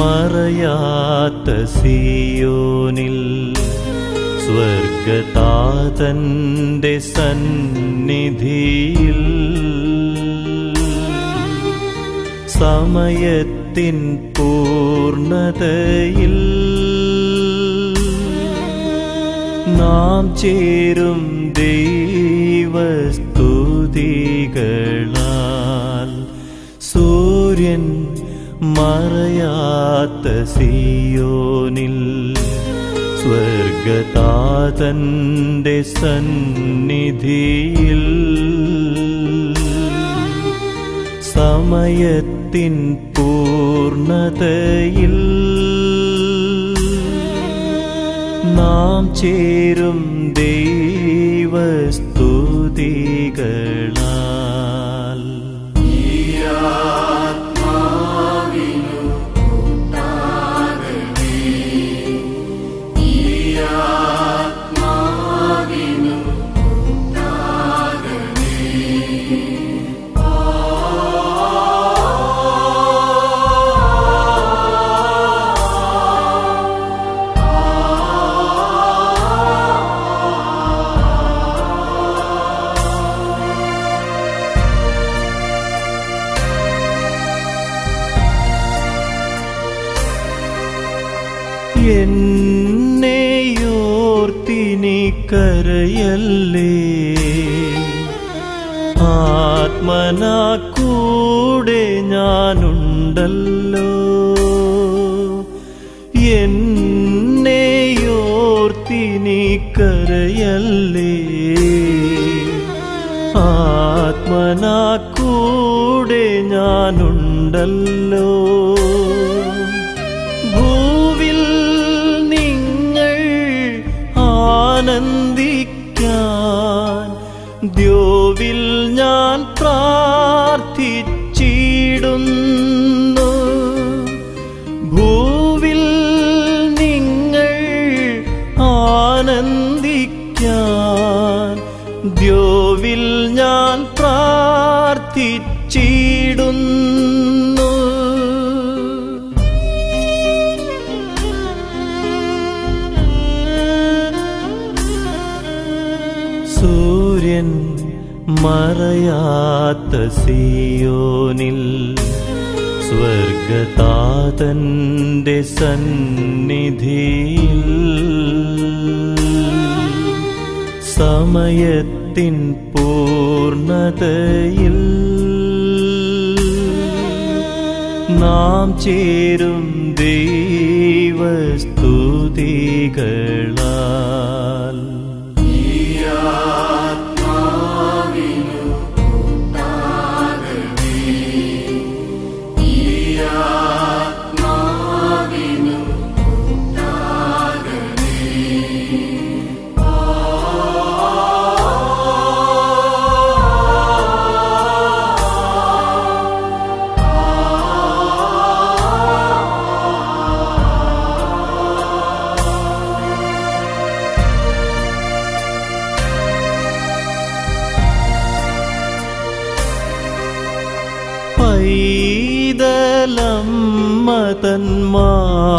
മറയാത്ത സിയോനിൽ സ്വർഗതാതന്റെ സന്നിധിയിൽ സമയത്തിൻ പൂർണ്ണതയിൽ നാം ചേരും ദൈവസ്തുതികളാൽ സൂര്യൻ മറയാത്ത സിയോനിൽ സ്വർഗതാതന്റെ സന്നിധിയിൽ സമയത്തിൻ പൂർണ്ണതയിൽ നാം ചേരും ദൈവസ്തുതികളാൽ എന്നെയോർത്തിനി കരയല്ലേ, ആത്മനാ കൂടെ ഞാനുണ്ടല്ലോ. എന്നെയോർത്തിനി കരയല്ലേ, ആത്മനാ കൂടെ ഞാനുണ്ടല്ലോ. ഭൂവിൽ നിങ്ങൾ ആനന്ദിക്കാൻ ദ്യോവിൽ ഞാൻ പ്രാർത്ഥിച്ചിടുന്നു. ഭൂവിൽ നിങ്ങൾ ആനന്ദിക്കാൻ ദ്യോവിൽ ഞാൻ പ്രാർത്ഥിച്ചിടുന്നു. സൂര്യൻ മറയാത്ത സിയോനിൽ സ്വർഗതാതന്റെ സന്നിധിയിൽ സമയത്തിൻ പൂർണ്ണതയിൽ നാം ചേരും ദൈവസ്തുതികളാൽ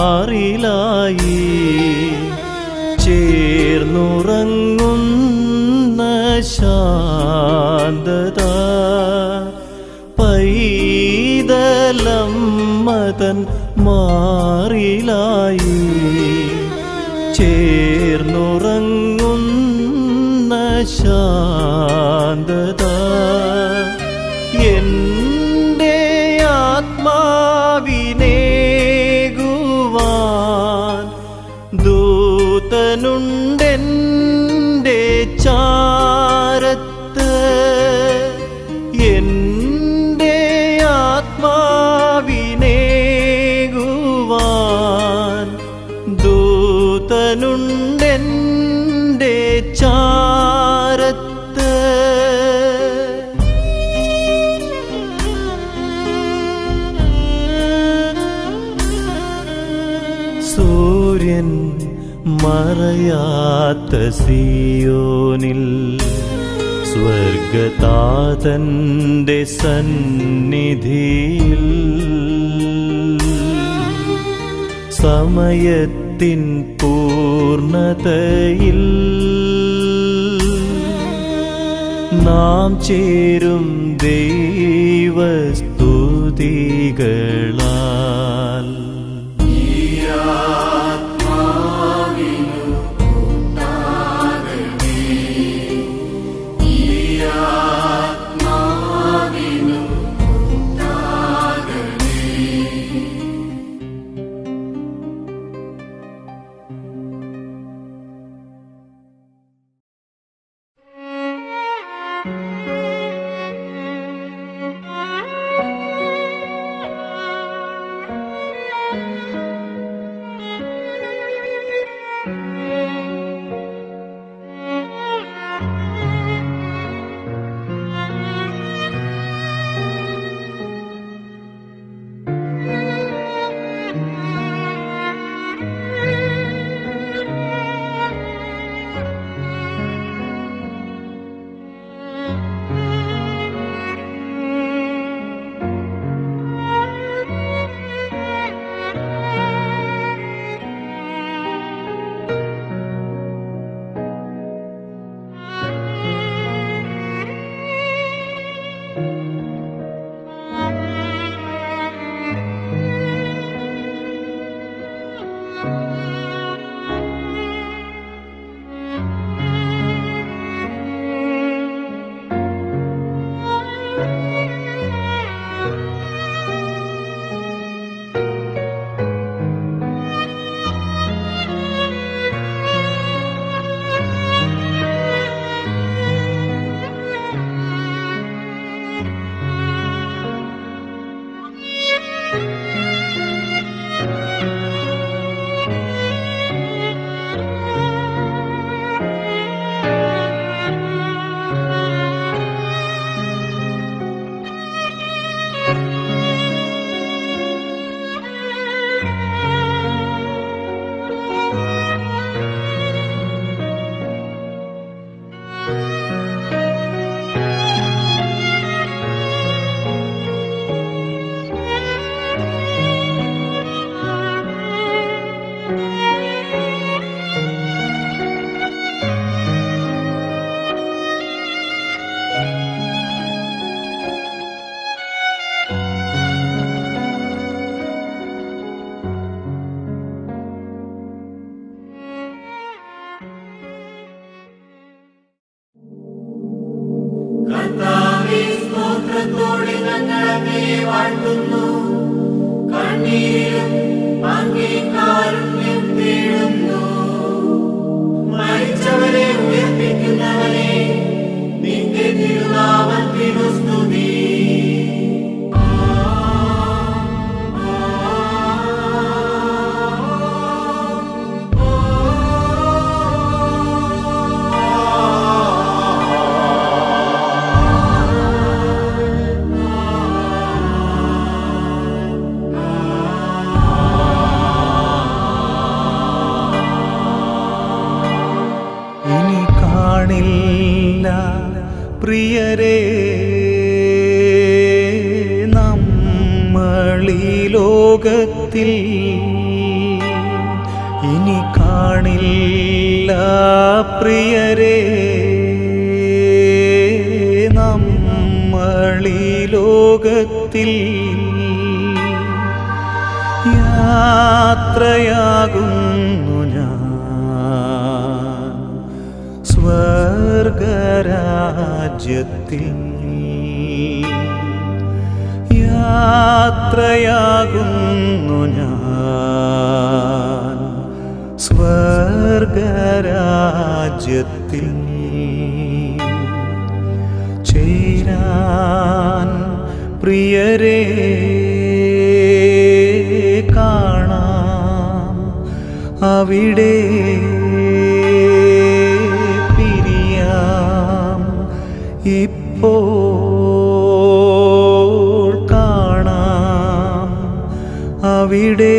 പൈതലമ്മതന്മാരിലായി ചേർന്നുറങ്ങുന്ന ശാന്തത, പൈതലമ്മതന്മാരിലായി ചേർന്നുറങ്ങുന്ന ശാന്തത എന്റെ ആത്മാവിനേകുവാൻ ദൂതനുണ്ടെന്റെ ചാരത്ത്. എന്റെ ആത്മാവിനേകുവാൻ ദൂതനുണ്ടെന്റെ ചാരത്ത്. സൂര്യൻ മറയാത്ത സിയോനിൽ സ്വർഗതാതന്റെ സന്നിധിയിൽ സമയത്തിൻ പൂർണ്ണതയിൽ നാം ചേരും ദൈവസ്തുതികളാൽ. പ്രിയരേ, നമ്മളീ ലോകത്തിൽ ഇനി കാണില്ല. പ്രിയരേ, നമ്മളീ ലോകത്തിൽ യാത്രയാകുന്നു ഞാൻ സ്വർഗരാജ്യത്തിൽ. യാത്രയാകുന്നു ഞാൻ സ്വർഗരാജ്യത്തിൽ. ചേരാൻ പ്രിയരേ കാണാം അവിടെ. പിരിയാം ഇപ്പോൾ കാണാം അവിടെ.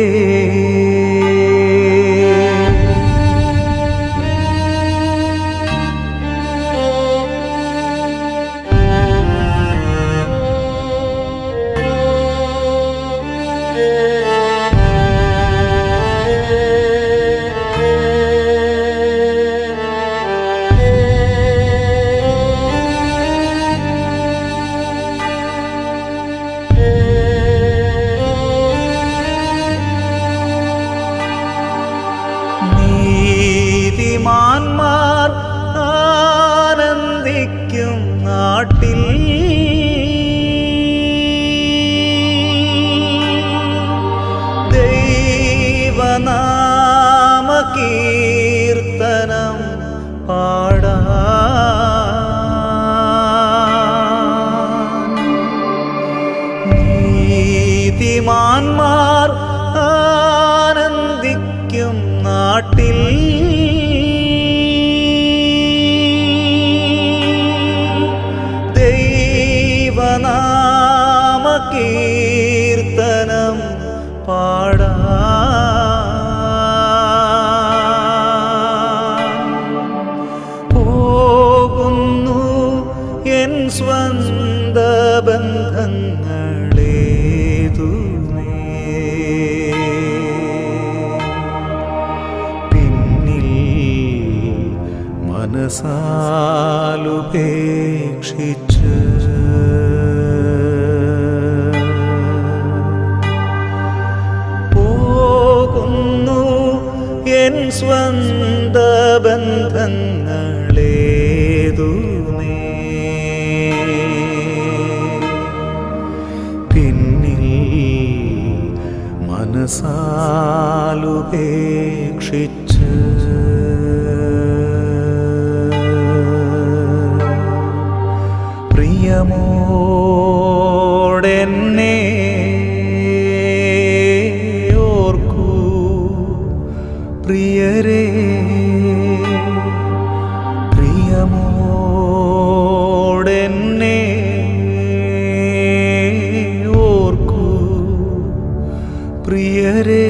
മനസാലുപേക്ഷിച്ച് പോകുന്നു എൻ സ്വന്ത ബന്ധങ്ങളേതുമേ പിന്നിൽ മനസാലുപേക്ഷിച്ച് പ്രിയമോടെന്നെ ഓർക്കൂ പ്രിയരേ പ്രിയമോടെന്നെ ഓർക്കൂ പ്രിയരേ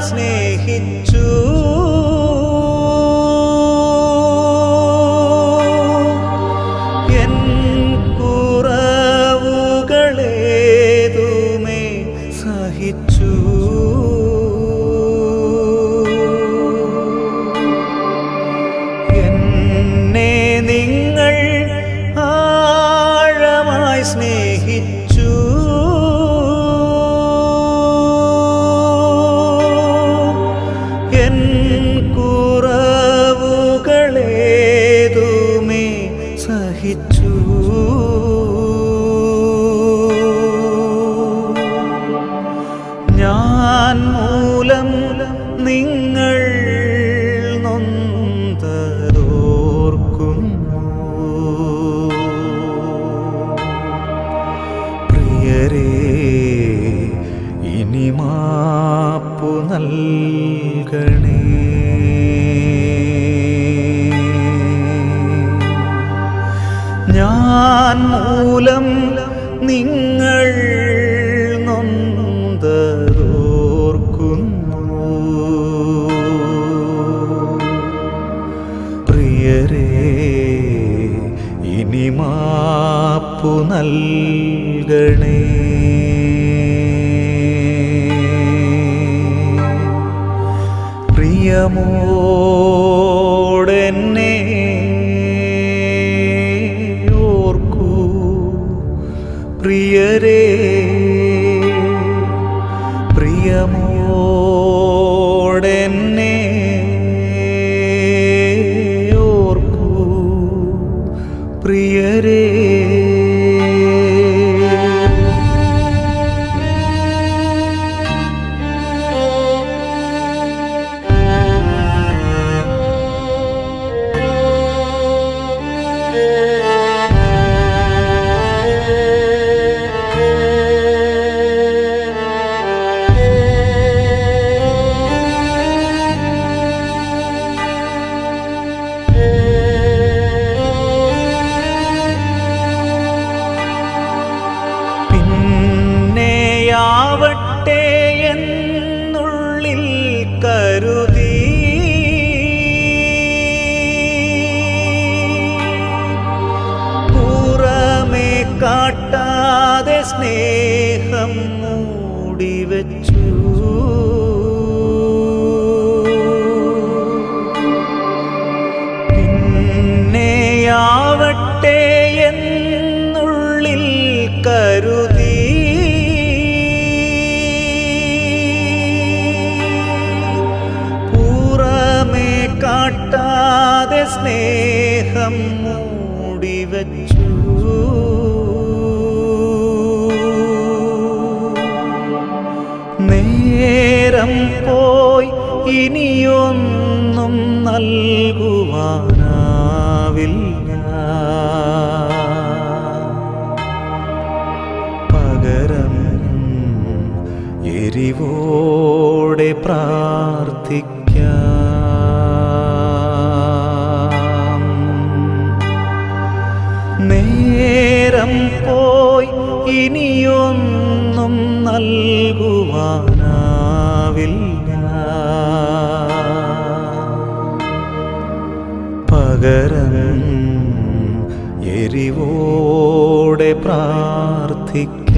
സ്നേഹിച്ചു എൻ കുറവുകളേതുമേ സഹിച്ചു എന്നെ നിങ്ങൾ ആഴമായി സ്നേഹിച്ചു കുറവുകളേതുമേ സഹിച്ചു ഞാൻ മൂലം നിങ്ങൾ നൊന്തതോർക്കുന്നു പ്രിയരേ ഇനി മാപ്പു നൽകണേ ഞാൻ മൂലം നിങ്ങൾ നൊന്തതോർക്കുന്നു പ്രിയരേ ഇനി മാപ്പു നൽകണേ പ്രിയമോടെന്നെ ഓർക്കൂ പ്രിയരേ പ്രിയമോടെന്നെ ഓർക്കൂ പ്രിയരേ ആവട്ടെ എന്നുള്ളിൽ കരുതി പുറമേ കാട്ടാതെ സ്നേഹം മൂടിവെച്ചു പിന്നെയാവട്ടെ എന്നുള്ളിൽ കരുതി കാട്ടാതെ സ്നേഹം മൂടിവെച്ചു നേരം പോയി ഇനിയൊന്നും നൽകുവാനാവില്ല പകരം എരിവോടെ പ്രാർത്ഥിക്കാം. നേരം പോയി ഇനിയൊന്നും നൽകുവാനാവില്ല. പകരം എരിവോടെ പ്രാർത്ഥിക്കാം.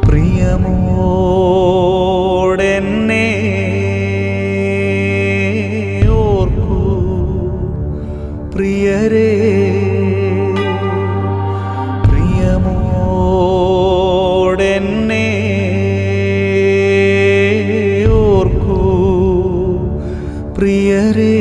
പ്രിയമോടെന്നെ ഓർക്കൂ പ്രിയരേ, പ്രിയമോടെന്നെ ഓർക്കൂ പ്രിയരേ.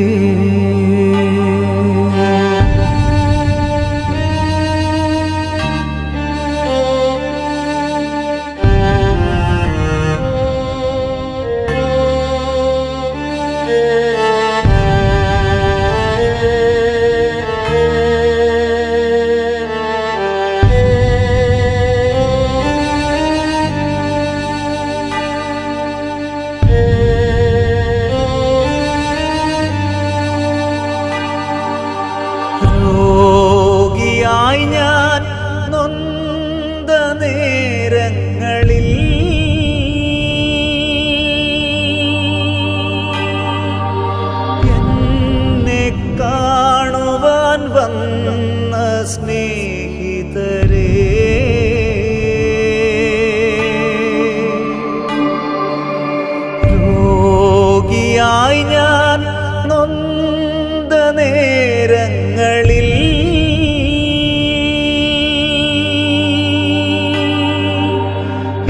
രോഗിയായി ഞാൻ നൊന്ത നേരങ്ങളിൽ എന്നെ കാണുവാൻ വന്ന സ്നേഹിതരേ, രോഗിയായി ഞാൻ നൊന്ത നേരങ്ങളിൽ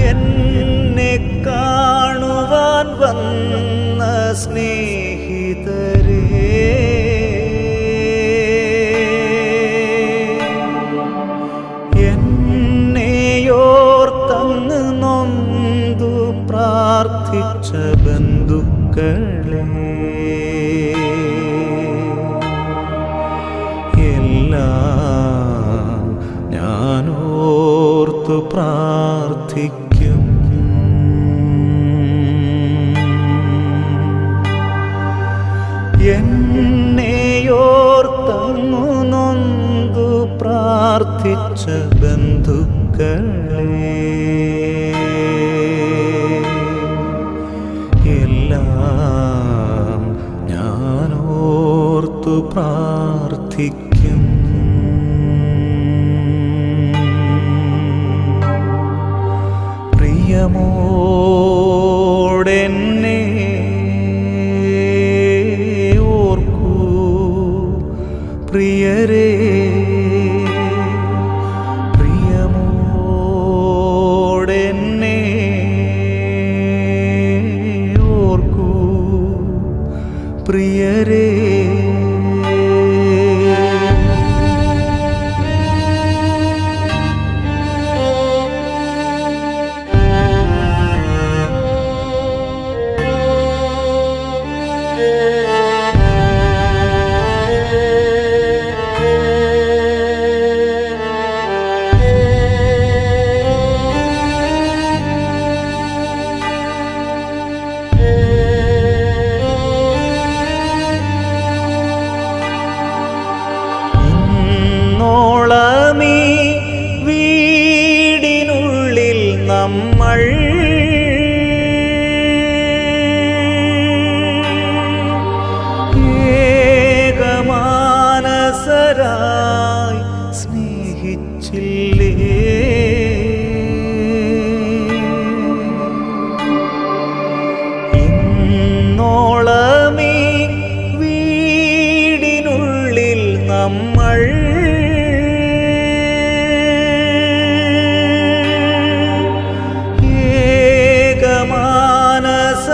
എന്നെ കാണുവാൻ വന്ന സ്നേഹിതരേ, എന്നെയോർത്തങ്ങ് നൊന്തു പ്രാർത്ഥിച്ച ബന്ധുക്കളെ എല്ലാം ഞാനോർത്തു പ്രാർത്ഥിക്കും. എന്നെയോർത്തങ്ങു നൊന്തു പ്രാർത്ഥിച്ച ബന്ധുക്കളെ എല്ലാം ഞാനോർത്തു പ്രാർത്ഥിക്കും. പ്രിയമോടെന്നെ ഓർക്കൂ പ്രിയരേ, പ്രിയമോടെന്നെ ഓർക്കൂ പ്രിയരേ. ഇന്നോളമീ വീടിനുള്ളിൽ നമ്മൾ ഏകമാനസരായി സ്നേഹിച്ചില്ലേ, ഇന്നോളമീ വീടിനുള്ളിൽ നമ്മൾ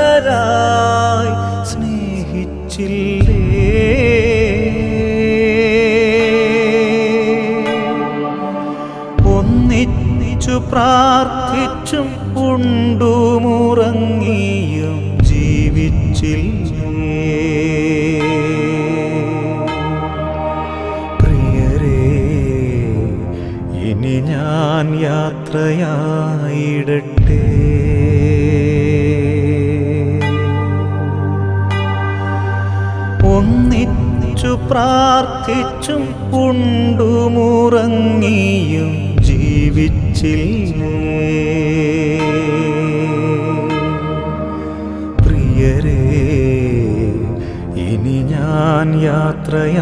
ഏകമാനസരായി സ്നേഹിച്ചില്ലേ. ഒന്നിച്ചു പ്രാർത്ഥിച്ചും ഉണ്ടുമുറങ്ങിയും ജീവിച്ചില്ലേ. പ്രിയരേ, ഞാൻ യാത്രയായിടട്ടെ. ഒന്നിച്ചു പ്രാർത്ഥിച്ചും ഉണ്ടുമുറങ്ങിയും ജീവിച്ചില്ലേ പ്രിയരേ, ഇനി ഞാൻ യാത്രയായിടട്ടെ.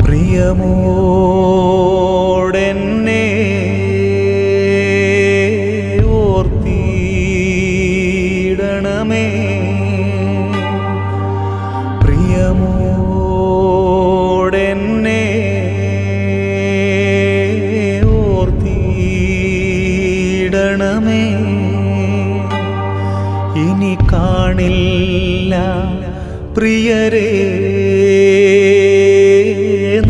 പ്രിയമോടെന്നെ ഓർത്തിടണമേ, പ്രിയമോടെന്നെ ഓർത്തിടണമേ. ഇനി കാണില്ല പ്രിയരേ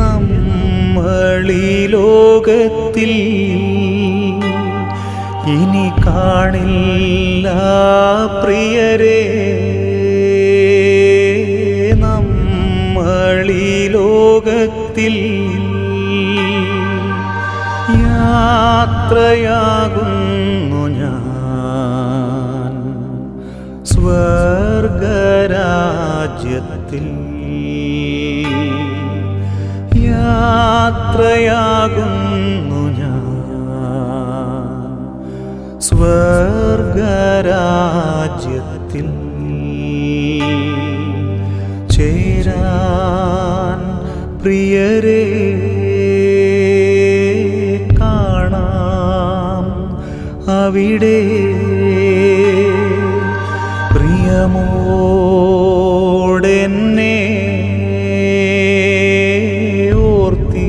നമ്മളീ ലോകത്തിൽ, ഇനി കാണില്ല പ്രിയരേ നമ്മളീ ലോകത്തിൽ. യാത്രയാകുന്നു ഞാൻ സ്വർഗരാജ്യത്തിൽ, യാത്രയാകുന്നു ഞാൻ സ്വർഗരാജ്യത്തിൽ. ചേരാൻ പ്രിയരേ കാണാം അവിടെ, പ്രിയമോടെന്നെ ഓർത്തിടണമേ.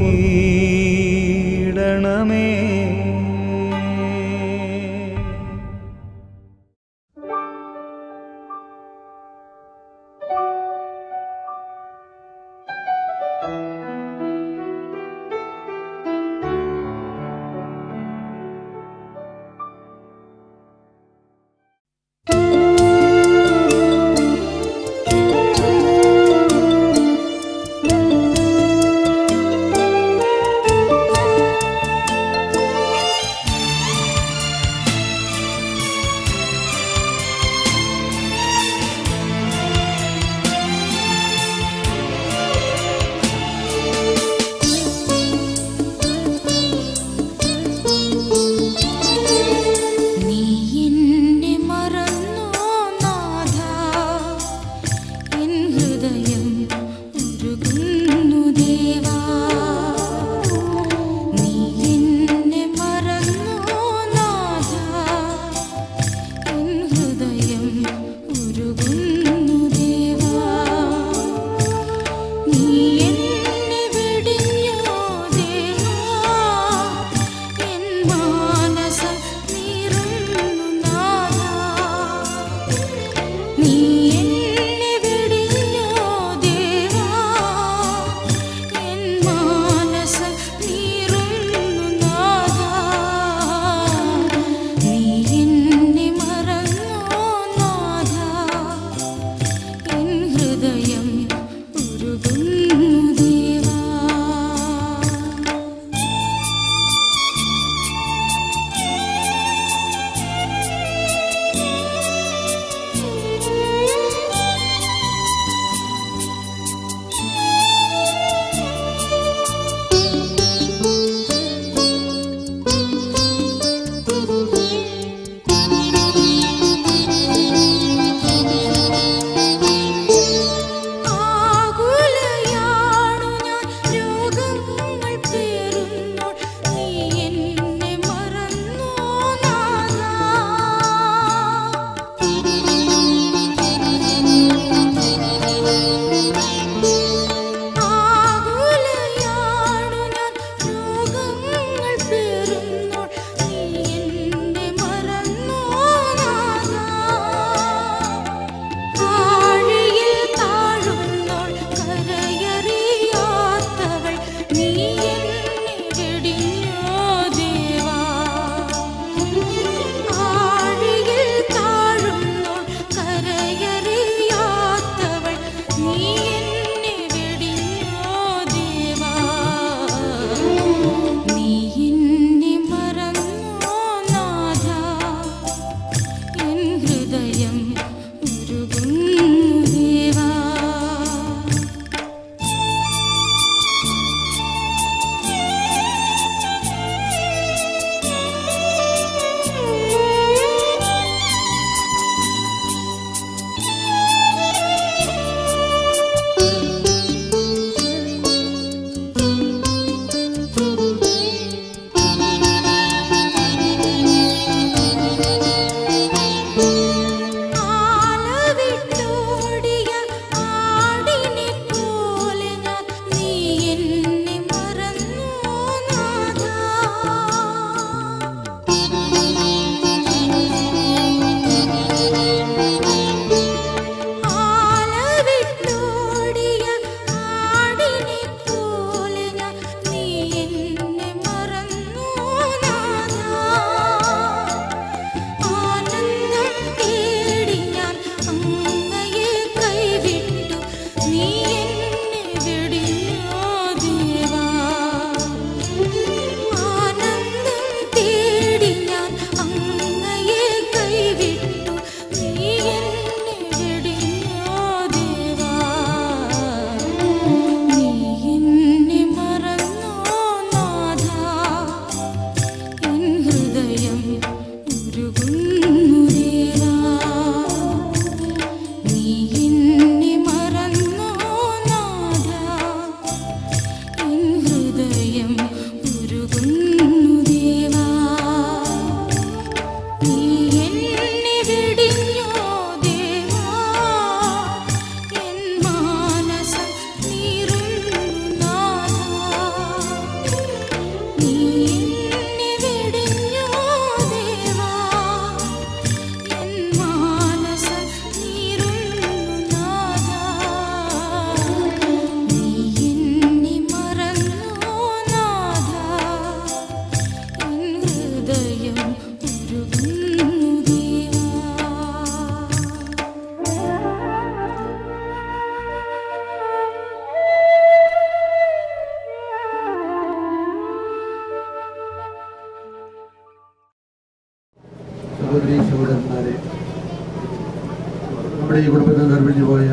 നമ്മുടെ ഈ കുടുംബത്തിൽ നിർമ്മിച്ചു പോയ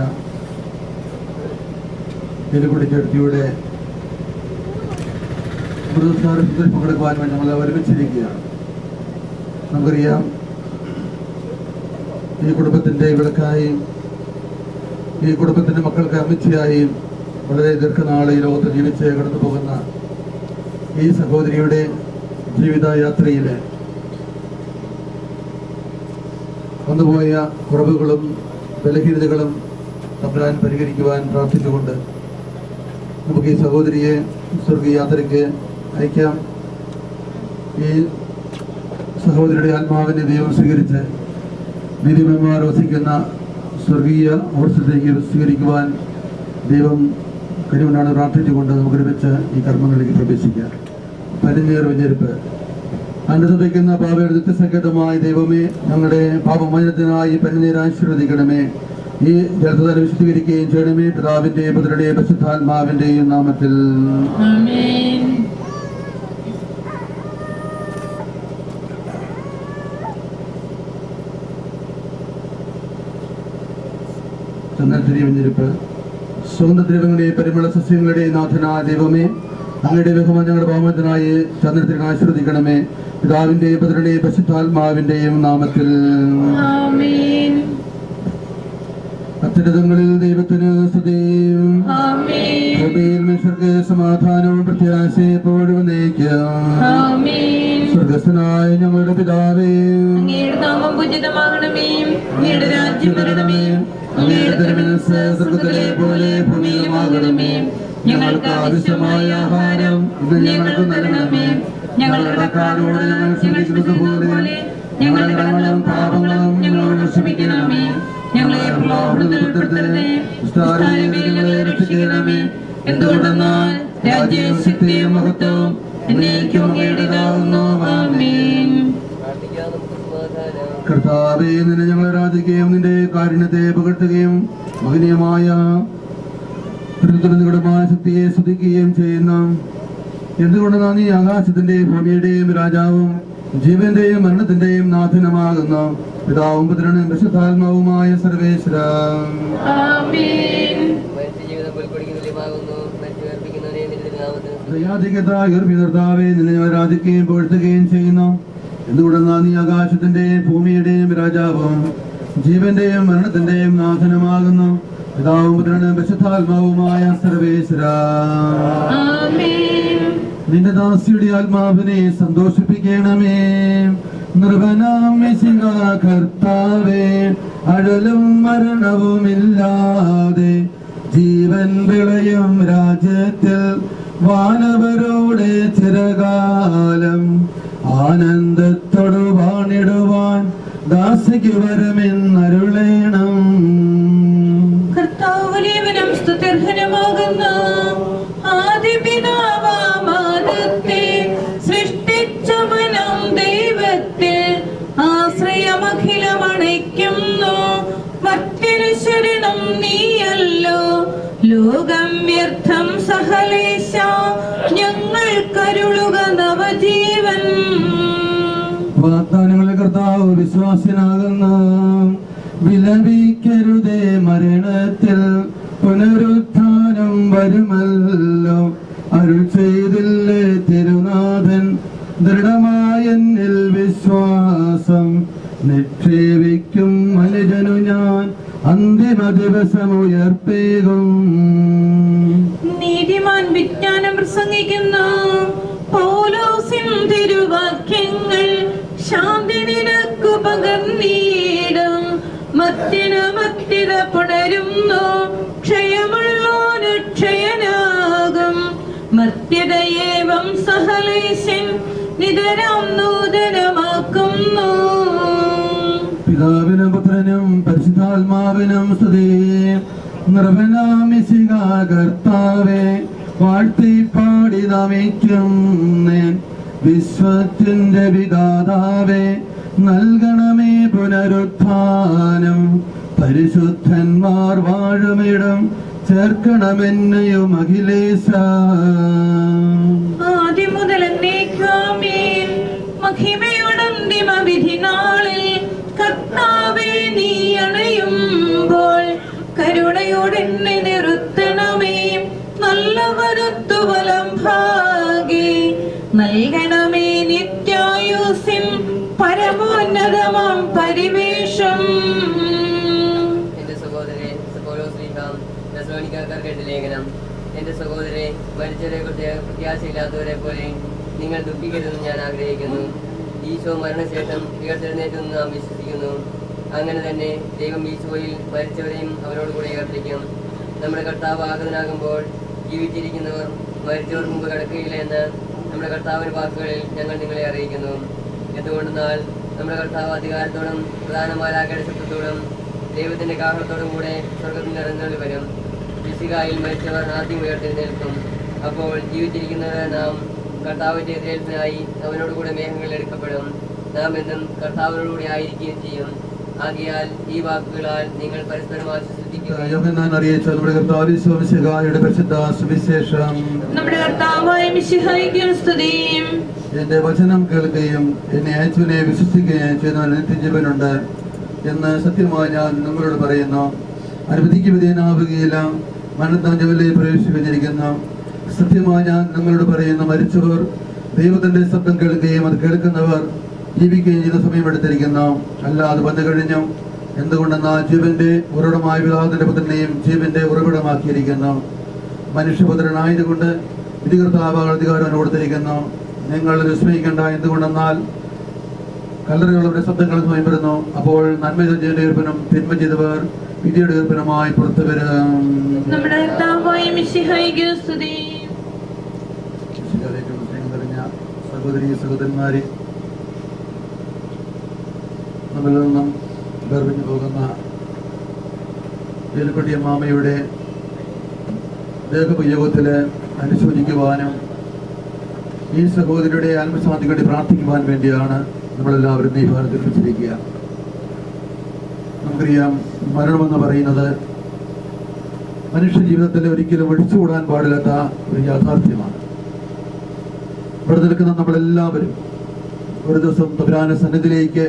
എലിക്കുടി ചേർത്തിയുടെ മൃതസ്ഥാനത്തിൽ പങ്കെടുക്കുവാൻ വേണ്ടി നമ്മൾ ഒരുമിച്ചിരിക്കുകയാണ്. നമുക്കറിയാം, ഈ കുടുംബത്തിൻ്റെ വിളക്കായും ഈ കുടുംബത്തിൻ്റെ മക്കൾക്ക് അമ്മച്ചിയായും വളരെ ദീർഘനാൾ ഈ ലോകത്ത് ജീവിച്ച് കടന്നു പോകുന്ന ഈ സഹോദരിയുടെ ജീവിതയാത്രയിൽ വന്നുപോയ കുറവുകളും ബലഹീനതകളും തമ്പുരാൻ പരിഹരിക്കുവാൻ പ്രാർത്ഥിച്ചുകൊണ്ട് നമുക്ക് ഈ സഹോദരിയെ സ്വർഗീയ യാത്രയ്ക്ക് അയക്കാം. ഈ സഹോദരിയുടെ ആത്മാവിനെ ദൈവം സ്വീകരിച്ച് നീതിമാന്മാർ വസിക്കുന്ന സ്വർഗീയ അവസ്ഥയിലേക്ക് സ്വീകരിക്കുവാൻ ദൈവം കഴിവുണ്ടാണ് പ്രാർത്ഥിച്ചുകൊണ്ട് നമുക്ക് ഒരുമിച്ച് ഈ കർമ്മങ്ങളിലേക്ക് പ്രവേശിക്കാം. പനിനീർ വെഞ്ഞെരുപ്പ്. അനുസരിക്കുന്ന പാപയുടെ നിത്യസങ്കേതമായ ദൈവമേ, ഞങ്ങളുടെ പാപമോചനത്തിനായി പനിനീർ ആശീർവദിക്കണമേ. ഈ ജലത്താൽ വിശുദ്ധീകരിക്കുകയും ചെയ്യണമേ. പിതാവിന്റെയും പുത്രന്റെയും പരിശുദ്ധാത്മാവിന്റെയും നാമത്തിൽ. ചന്ദനത്തിരി വെഞ്ഞെരുപ്പ്. സുഗന്ധദ്രവ്യങ്ങളുടെയും പരിമള സസ്യങ്ങളുടെയും നാഥനായ ദൈവമേ, അങ്ങയുടെ ബഹുമാനം ഞങ്ങളുടെ പാപമോചനത്തിനായി ചന്ദനത്തിന് ആശീർവദിക്കണമേ. പിതാവിന്റെയും പുത്രന്റെയും പരിശുദ്ധാത്മാവിന്റെയും നാമത്തിൽ. അത്യുന്നതങ്ങളിൽ ദൈവത്തിന് സ്തുതിയും ഭൂമിയിൽ മനുഷ്യർക്ക് സമാധാനവും പ്രത്യാശയും എപ്പോഴും നയിക്കാം. സ്വർഗസ്ഥനായ ഞങ്ങളുടെ പിതാവേ, അങ്ങയുടെ നാമം പൂജിതമാകണമേ. അങ്ങയുടെ രാജ്യം വരണമേ. അങ്ങയുടെ തിരുമനസ്സ് സ്വർഗ്ഗത്തിലെ പോലെ ഭൂമിയിലുമാകണമേ. ഞങ്ങൾക്ക് ആവശ്യമായ ആഹാരം ഇന്ന് ഞങ്ങൾക്ക് നൽകണമേ. ഞങ്ങളുടെ കടക്കാരോട് ഞങ്ങൾ ക്ഷമിക്കുന്നത് പോലെ ഞങ്ങളുടെ കടങ്ങളും പാപങ്ങളും ഞങ്ങളോട് ക്ഷമിക്കണമേ. ഞങ്ങളെ പ്രലോഭനത്തിൽപ്പെടുത്തരുതേ, ഞങ്ങളെ രക്ഷിക്കണമേ. എന്തുകൊണ്ടെന്നാൽ രാജ്യവും ശക്തിയും മഹത്വവും എന്നേക്കും അങ്ങയുടേതാകുന്നു. ആമേൻ. കർത്താവേ, നിന്നെ ഞങ്ങൾ ആരാധിക്കുകയും നിന്റെ കാരുണ്യത്തെ പുകഴ്ത്തുകയും മഹനീയമായ നിഗൂഢമായ ശക്തിയെ സ്തുതിക്കുകയും ചെയ്യുന്നു. എന്തുകൊണ്ടെന്നാൽ നീ ആകാശത്തിന്റെയും ഭൂമിയുടെയും രാജാവും ജീവന്റെയും മരണത്തിന്റെയും നാഥനുമാകുന്നു. പിതാവും പുത്രനും പരിശുദ്ധാത്മാവുമായ സർവേശ്വര. നിർത്താവേ, നിന്നെ ആരാധിക്കുകയും പുകഴ്ത്തുകയും ചെയ്യുന്നു. എന്തുകൊണ്ടെന്നാൽ നീ ആകാശത്തിന്റെയും ഭൂമിയുടെയും രാജാവും ജീവന്റെയും മരണത്തിന്റെയും നാഥനുമാകുന്നു. പിതാവും പുത്രനും പരിശുദ്ധാത്മാവുമായ സർവേശ്വര. നിന്റെ ദാസിയുടെ ആത്മാവിനെ സന്തോഷിപ്പിക്കണമേ. നിർഭനാം മിശിഹാ കർത്താവേ, അഴലും മരണവുമില്ലാതെ ജീവൻ വിളയും രാജ്യത്തിൽ വാനവരോടെ ചിരകാലം ആനന്ദത്തോടു വാണിടുവാൻ ദാസിക്ക് വരമെന്നരുളേണം. കർത്താവിനും സ്തുത്യർഹനമാകുന്നു. ആദിപിതാവാമാദത്തെ സൃഷ്ടിച്ചവനും ദൈവത്തിൽ ആശ്രയമഖിലമണയ്ക്കുന്നു. മറ്റൊരു ശരണം നീയല്ലോ. ലോകം വ്യർത്ഥം സഹലേശ, ഞങ്ങൾ കരുളുക നവജീവൻ. വാഗ്ദാനങ്ങളെ കർത്താവ് വിശ്വാസനാകുന്നു. വിലപിക്കരുതേ, മരണത്തിൽ പുനരുത്ഥാനം വരുമല്ലോ. അരുൾ ചെയ്തില്ലേ തിരുനാഥൻ, ദൃഢമായ എന്നിൽ വിശ്വാസം നിക്ഷേപിക്കും മനുജനു ഞാൻ അന്തിമ ദിവസം ഉയർപ്പേകും. നീതിമാൻ വിജ്ഞാനം പ്രസംഗിക്കുന്നു. പൗലോസിൻ തിരുവാക്യങ്ങൾ ശാന്തി നിനക്കു പകർന്നീടും. മത്യത പുണരുന്നു. ക്ഷയമുള്ളോന് ക്ഷയനാകും. മത്യതയേവം സഹലേശൻ നിതരാം നൂതനമാക്കുന്നു. പിതാവിനും പുത്രനും പരിശുദ്ധാത്മാവിനും സ്തുതി. നിർഭനാം മിശിഹാ കർത്താവേ, വാഴ്ത്തി പാടി നമിക്കുന്നേൻ. വിശ്വത്തിന്റെ വിധാതാവേ, നൽകണമേ പുനരുത്ഥാനം. പരിശുദ്ധന്മാർ വാഴുമിടം ചേർക്കണമെന്നെയും അഖിലേശ. ആദ്യം മുതൽ എന്നേക്കുമേൻ മഹിമയുടെ അന്തിമ വിധി നാളിൽ കർത്താവേ നീ അണയുമ്പോൾ എന്റെ സഹോദരെ, മരിച്ചവരെ പ്രത്യാശയില്ലാത്തവരെ പോലെ നിങ്ങൾ ദുഃഖിക്കരുതെന്ന് ഞാൻ ആഗ്രഹിക്കുന്നു. ഈശോ മരണശേഷം ഉയർത്തെഴുന്നേറ്റെന്ന് നാം വിശ്വസിക്കുന്നു. അങ്ങനെ തന്നെ ദൈവം ഈശോയിൽ മരിച്ചവരെയും അവരോട് കൂടെ ഉയർപ്പിക്കും. നമ്മുടെ കർത്താവ് ആഗതനാകുമ്പോൾ ജീവിച്ചിരിക്കുന്നവർ മരിച്ചവർ മുമ്പ് കിടക്കുകയില്ല എന്ന് നമ്മുടെ കർത്താവിന്റെ വാക്കുകളിൽ ഞങ്ങൾ നിങ്ങളെ അറിയിക്കുന്നു. എന്തുകൊണ്ടെന്നാൽ നമ്മുടെ കർത്താവ് അധികാരത്തോടും പ്രധാനമാരാകേണ്ട ശബ്ദത്തോടും ദൈവത്തിന്റെ കാഹളത്തോടും കൂടെ സ്വർഗത്തിൽ നിറഞ്ഞു വരും. മിശിഹായിൽ മരിച്ചവർ ആദ്യം ഉയർത്തെഴുന്നേൽക്കും. അപ്പോൾ ജീവിച്ചിരിക്കുന്നവരെ നാം കർത്താവിന്റെ എതിരേൽപ്പിനായി അവനോട് കൂടെ മേഘങ്ങളിൽ എടുക്കപ്പെടും. നാം എന്നും കർത്താവിനോടുകൂടി ആയിരിക്കുകയും ചെയ്യും. ആകയാൽ ഈ വാക്കുകളാൽ നിങ്ങൾ പരസ്പരം യോഹന്നാൻ അറിയിച്ച നമ്മുടെ കർത്താവ് മിശിഹായുടെ പരിശുദ്ധ സുവിശേഷം. നമ്മുടെ കർത്താവായ മിശിഹായ്ക്ക് സ്തുതി. എന്റെ വചനം കേൾക്കുകയും എന്നെ അയച്ചവനെ വിശ്വസിക്കുകയും ചെയ്യുന്നവന് നിത്യജീവനുണ്ട് എന്ന് സത്യമായി ഞാൻ നിങ്ങളോട് പറയുന്നു. അനുമതിക്ക് വിധേയനാവുകയില്ല, മരണത്താഞ്ചവലിൽ പ്രവേശിപ്പിച്ചിരിക്കുന്നു. സത്യമായി ഞാൻ നിങ്ങളോട് പറയുന്നു, മരിച്ചവർ ദൈവത്തിന്റെ ശബ്ദം കേൾക്കുകയും അത് കേൾക്കുന്നവർ ജീവിക്കുകയും ചെയ്യുന്ന സമയമെടുത്തിരിക്കുന്നു. അല്ലാതെ വന്നു കഴിഞ്ഞു. എന്തുകൊണ്ടെന്നാൽ ജീവന്റെ ഉറവിടമായ പിതാവിന്റെ പുത്രനെയും ജീവന്റെ ഉറവിടമാക്കിയിരിക്കുന്നു. മനുഷ്യപുത്രനായതുകൊണ്ട് വിധികർത്താവ് അധികാരം കൊടുത്തിരിക്കുന്നു. നിങ്ങൾ വിസ്മയിക്കേണ്ട. എന്തുകൊണ്ടെന്നാൽ കല്ലറകളുടെ ശബ്ദങ്ങൾ സ്വയം വരുന്നു. അപ്പോൾ നന്മ ചെയ്തവരുടെ ഉയർപ്പനും തിന്മ ചെയ്തവർ വിധിയുടെ ഉയർപ്പനുമായി പുറത്തു വരും. സഹോദരി സഹോദരന്മാരെ, നമ്മിൽ നിന്നും വേർപിരിഞ്ഞു പോകുന്ന വേലുക്കുട്ടി അമ്മാമയുടെ ദേഹപയോഗത്തില് അനുശോചിക്കുവാനും ഈ സഹോദരിയുടെ ആത്മശാന്തിക്ക് വേണ്ടി പ്രാർത്ഥിക്കുവാൻ വേണ്ടിയാണ് നമ്മളെല്ലാവരും ഈ ഭാരത്തിൽ വെച്ചിരിക്കുക. നമുക്കറിയാം, മരണമെന്ന് പറയുന്നത് മനുഷ്യ ജീവിതത്തിൽ ഒരിക്കലും ഒഴിച്ചുകൂടാൻ പാടില്ലാത്ത ഒരു യാഥാർത്ഥ്യമാണ്. ഇവിടെ നിൽക്കുന്ന നമ്മളെല്ലാവരും ഒരു ദിവസം തമ്പുരാന്റെ സന്നിധിയിലേക്ക്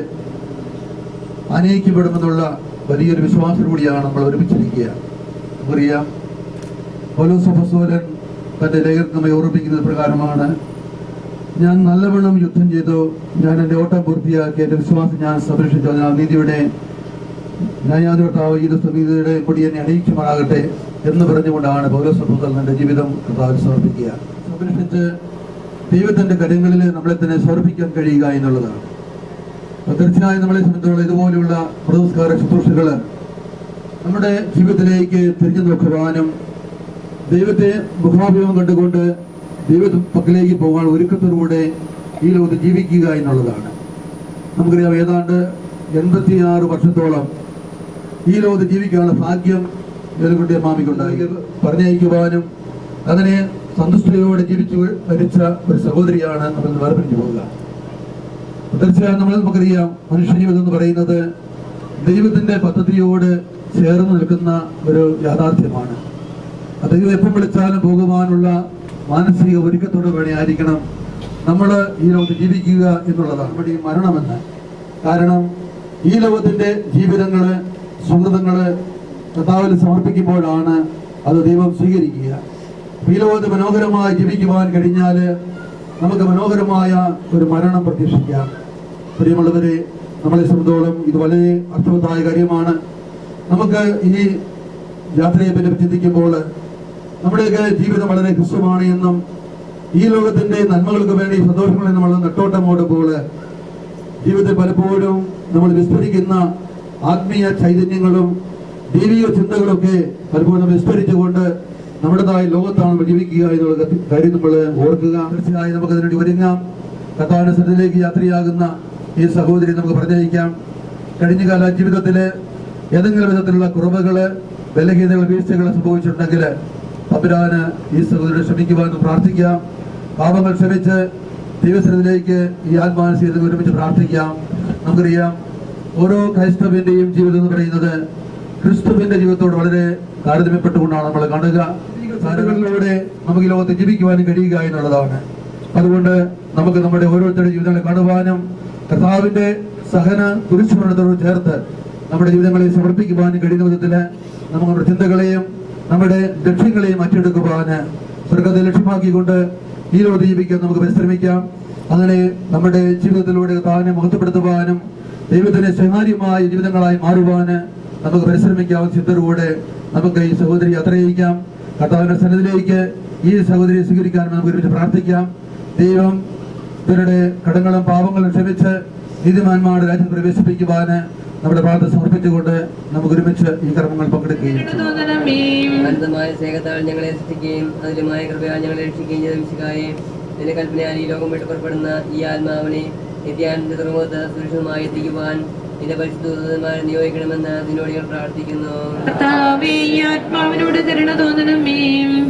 അനയിക്കപ്പെടുമെന്നുള്ള വലിയൊരു വിശ്വാസത്തോടെയാണ് നമ്മൾ ഒരുമിച്ചിരിക്കുക. നമുക്കറിയാം, പൗലോസ് അപ്പോസ്തലൻ തന്റെ ലേഖനത്തിൽ നമ്മെ ഓർമ്മിപ്പിക്കുന്നത് പ്രകാരമാണ്: ഞാൻ നല്ലവണ്ണം യുദ്ധം ചെയ്തു, ഞാൻ എൻ്റെ ഓട്ടം പൂർത്തിയാക്കി, എൻ്റെ വിശ്വാസം ഞാൻ സംരക്ഷിച്ചു. അതിനാൽ നീതിയുടെ ന്യായാധിപതാവ് ഈ നീതിയുടെ കൊടി എന്നെ അണിയിക്കുമാറാകട്ടെ എന്ന് പറഞ്ഞുകൊണ്ടാണ് പൗലോസ് അപ്പോസ്തലൻ തന്റെ ജീവിതം കർത്താവിന് സമർപ്പിക്കുക. സംരക്ഷിച്ച് ദൈവത്തിന്റെ കരങ്ങളിൽ നമ്മളെ തന്നെ സമർപ്പിക്കാൻ കഴിയുക എന്നുള്ളതാണ്. തീർച്ചയായും നമ്മളെ സംബന്ധിച്ചുള്ള ഇതുപോലെയുള്ള മൃതസ്കാര ശുശ്രൂഷകൾ നമ്മുടെ ജീവിതത്തിലേക്ക് തിരിഞ്ഞു നോക്കുവാനും ദൈവത്തെ മുഖാഭിമുഖം കണ്ടുകൊണ്ട് ദൈവപക്കലേക്ക് പോകാൻ ഒരുക്കത്തോടുകൂടെ ഈ ലോകത്ത് ജീവിക്കുക എന്നുള്ളതാണ്. നമുക്കറിയാം, ഏതാണ്ട് 86 വർഷത്തോളം ഈ ലോകത്ത് ജീവിക്കാനുള്ള ഭാഗ്യം വേലുക്കുട്ടി അമ്മാമിക്കുണ്ടായി. പറഞ്ഞയക്കുവാനും അതിനെ സന്തുഷ്ടയോടെ ജീവിച്ചു മരിച്ച ഒരു സഹോദരിയാണ് നമ്മൾ വേർപിരിഞ്ഞു പോവുക. തീർച്ചയായും നമുക്കറിയാം, മനുഷ്യ ജീവിതം എന്ന് പറയുന്നത് ദൈവത്തിന്റെ പദ്ധതിയോട് ചേർന്ന് നിൽക്കുന്ന ഒരു യാഥാർത്ഥ്യമാണ്. അത് എപ്പം വിളിച്ചാലും പോകുവാനുള്ള മാനസിക ഒരുക്കത്തോട് വേണമായിരിക്കണം നമ്മൾ ഈ ലോകത്ത് ജീവിക്കുക എന്നുള്ളതാണ് നമ്മുടെ ഈ മരണമെന്ന്. കാരണം ഈ ലോകത്തിന്റെ ജീവിതങ്ങള് സുഹൃതങ്ങള് കർത്താവിൽ സമർപ്പിക്കുമ്പോഴാണ് അത് ദൈവം സ്വീകരിക്കുക. ഈ ലോകത്ത് മനോഹരമായി ജീവിക്കുവാൻ കഴിഞ്ഞാല് നമുക്ക് മനോഹരമായ ഒരു മരണം പ്രതീക്ഷിക്കാം. പ്രിയമുള്ളവരെ, നമ്മളെ സംബന്ധിച്ചോളം ഇത് വളരെ അർത്ഥവത്തായ കാര്യമാണ്. നമുക്ക് ഈ യാത്രയെ പറ്റി ചിന്തിക്കുമ്പോൾ നമ്മുടെയൊക്കെ ജീവിതം വളരെ ഹ്രസ്വമാണ് എന്നും ഈ ലോകത്തിന്റെ നന്മകൾക്ക് വേണ്ടി സന്തോഷങ്ങളിൽ നമ്മൾ നെട്ടോട്ടമോടുമ്പോൾ ജീവിതത്തിൽ പലപ്പോഴും നമ്മൾ വിസ്മരിക്കുന്ന ആത്മീയ ചൈതന്യങ്ങളും ദൈവിക ചിന്തകളൊക്കെ പലപ്പോഴും നമ്മൾ വിസ്മരിച്ചുകൊണ്ട് നമ്മുടേതായ ലോകത്താണ് നമ്മൾ ജീവിക്കുക എന്നുള്ള കാര്യം നമ്മൾ ഓർക്കുക. തീർച്ചയായും നമുക്ക് അതിനുവേണ്ടി ഒരുങ്ങാം. കർത്താവിന്റെ സന്നിധിയിലേക്ക് യാത്രയാകുന്ന ഈ സഹോദരി നമുക്ക് പറഞ്ഞയക്കാം. കഴിഞ്ഞ കാല ജീവിതത്തില് ഏതെങ്കിലും വിധത്തിലുള്ള കുറവുകള്, ബലഹീനതകൾ, വീഴ്ചകൾ സംഭവിച്ചിട്ടുണ്ടെങ്കിൽ തമ്പുരാന് ഈ സഹോദരിയെ ക്ഷമിക്കുവാൻ പ്രാർത്ഥിക്കാം. പാപങ്ങൾ ക്ഷമിച്ച് ദൈവസന്നിധിയിലേക്ക് ഈ ആത്മാനസികത ഒരുമിച്ച് പ്രാർത്ഥിക്കാം. നമുക്കറിയാം, ഓരോ ക്രൈസ്തവന്റെയും ജീവിതം എന്ന് പറയുന്നത് ക്രിസ്തുവിന്റെ ജീവിതത്തോട് വളരെ താരതമ്യപ്പെട്ടുകൊണ്ടാണ് നമ്മൾ കാണുക. സാധനങ്ങളിലൂടെ നമുക്ക് ഈ ലോകത്ത് ജീവിക്കുവാനും കഴിയുക എന്നുള്ളതാണ്. അതുകൊണ്ട് നമുക്ക് നമ്മുടെ ഓരോരുത്തരുടെ ജീവിതങ്ങളെ കാണുവാനും കർത്താവിന്റെ സഹന കുരിശുമരണത്തോട് ചേർത്ത് നമ്മുടെ ജീവിതങ്ങളെ സമർപ്പിക്കുവാനും കഴിയുന്ന വിധത്തില് നമുക്ക് നമ്മുടെ ചിന്തകളെയും നമ്മുടെ ലക്ഷ്യങ്ങളെയും മാറ്റിയെടുക്കുവാന് സ്വർഗ്ഗത്തെ ലക്ഷ്യമാക്കിക്കൊണ്ട് ഈ ലോകത്ത് ജീവിക്കാൻ നമുക്ക് പരിശ്രമിക്കാം. അങ്ങനെ നമ്മുടെ ജീവിതത്തിലൂടെ കർത്താവിനെ മഹത്വപ്പെടുത്തുവാനും ദൈവത്തിന്റെ സ്വകാര്യമായ ജീവിതങ്ങളായി മാറുവാന് നമുക്ക് പരിശ്രമിക്കാം. ചിന്തയോടെ നമുക്ക് ഈ സഹോദരി യാത്ര ചെയ്യിക്കാം. കർത്താവിന്റെ സന്നിധിയിലേക്ക് ഈ സഹോദരിയെ സ്വീകരിക്കാൻ നമുക്ക് ഒരുമിച്ച് പ്രാർത്ഥിക്കാം. ദൈവം ഇവരുടെ കടങ്ങളും പാപങ്ങളും ക്ഷമിച്ച് നീതിമാന്മാരുടെ രാജ്യത്ത് പ്രവേശിപ്പിക്കുവാന് നമ്മുടെ പ്രാർത്ഥന സമർപ്പിച്ചുകൊണ്ട് നമുക്ക് ഒരുമിച്ച് ഈ കർമ്മങ്ങൾ പങ്കെടുക്കുകയും അനന്തമായ സ്നേഹത്താൽ ഞങ്ങളെ സൃഷ്ടിക്കുകയും അതിലുമായ കൃപയാൽ ഞങ്ങളെ രക്ഷിക്കുകയും ചെയ്ത മിശിഹായെ, നിന്റെ കൽപ്പനയാൽ ഈ ലോകം വിട്ട് പുറപ്പെടുന്ന ഈ ആത്മാവിനെ നിത്യാനന്ദ തുറമുഖത്ത് സുരക്ഷിതമായി എത്തിക്കുവാൻ നിന്റെ പരിശുദ്ധ ദൂതന്മാരെ നിയോഗിക്കണമെന്ന് നിന്നോട് ഞാൻ പ്രാർത്ഥിക്കുന്നു.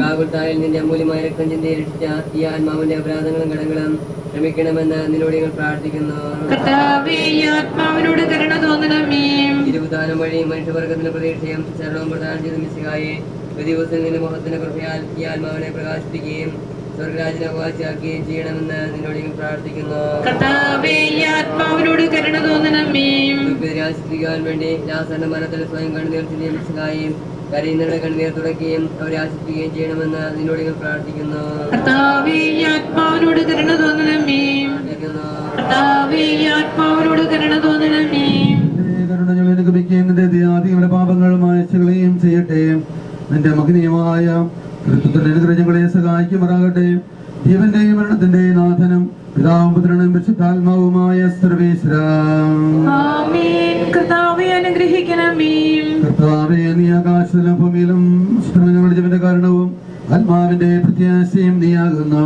കാകുൽത്തായിൽ നിന്റെ അമൂല്യമായ രക്തം ചിന്തയെ രക്ഷിച്ച ഈ ആത്മാവിന്റെ അപരാധങ്ങളും കടങ്ങളും ക്ഷമിക്കണമെന്ന് നിന്നോട് ഞങ്ങൾ പ്രാർത്ഥിക്കുന്നു. ഇരുപതാനം വഴി മനുഷ്യവർഗത്തിന്റെ പ്രതീക്ഷയും ശരണവും പ്രദാനം ചെയ്ത മിശിഹായെ, ഒരു ദിവസം നിന്റെ മുഖത്തിന്റെ കൃപയാൽ ഈ ആത്മാവിനെ പ്രകാശിപ്പിക്കുകയും സ്വർഗരാജ്യത്തെ അവകാശിയാക്കുകയും ചെയ്യണമെന്ന് നിന്നോട് ഞങ്ങൾ പ്രാർത്ഥിക്കുന്നു. ആശ്വസിപ്പിക്കാൻ വേണ്ടി ലാസറിന്റെ മരണത്തിൽ സ്വയം കണ്ണുനീർ ചിന്തിയ മിശിഹായെയും കരയുന്നവരുടെ കണ്ണുനീർ തുടയ്ക്കുകയും അവരെ ആശ്വസിപ്പിക്കുകയും ചെയ്യണമെന്ന് നിന്നോട് ഞങ്ങൾ പ്രാർത്ഥിക്കുന്നു. നിന്റെ പാപങ്ങളും ആഴ്ചകളെയും ചെയ്യട്ടെ. നിന്റെ മഹനീയമായ അനുഗ്രഹങ്ങളെ സഹായിക്കുമാറാകട്ടെ. ജീവന്റെയും മരണത്തിന്റെയും നാഥനും പിതാവും പുത്രനും പരിശുദ്ധാത്മാവുമായ സർവേശ്വരാ, കർത്താവേ, നീ ആകാശത്തിലും ഭൂമിയിലും ഞങ്ങളുടെ ജീവന്റെ കാരണവും ആത്മാവിന്റെ പ്രത്യാശയും നീയാകുന്നു.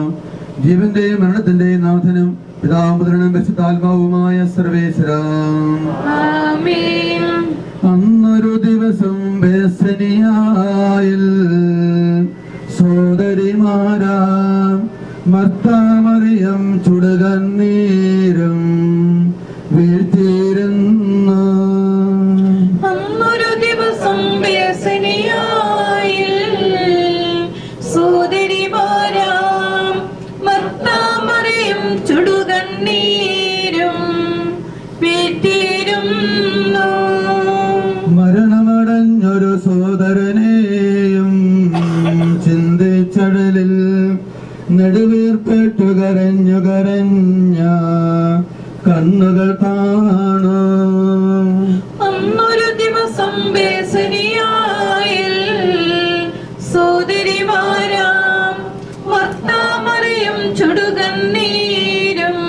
ജീവന്റെയും മരണത്തിന്റെയും നാഥനും പിതാവും പുത്രനും പരിശുദ്ധാത്മാവുമായ സർവേശ്വരാ. അന്നൊരു ദിവസം ബേസനിയായിൽ സോദരിമാരാ മർത്താമറിയം ചുടുകണ്ണീരും വീഴ്ത്തിയിരുന്നു. അന്നൊരു ദിവസം ബേസനിയായിൽ സോദരിമാരാം മർത്താമറിയം ചുടുകണ്ണീരും വീഴ്ത്തിയിരുന്നു. മരണമടഞ്ഞൊരു സോദരനെയും ചിന്തിച്ചടലിൽ നെടുവീർപ്പെട്ടു കരഞ്ഞു കരഞ്ഞ കണ്ണുകൾ കാണു. അന്നൊരു ദിവസം ബേസനിയായിൽ സോദരിമാരാം മർത്താമറിയം ചുടുകണ്ണീരും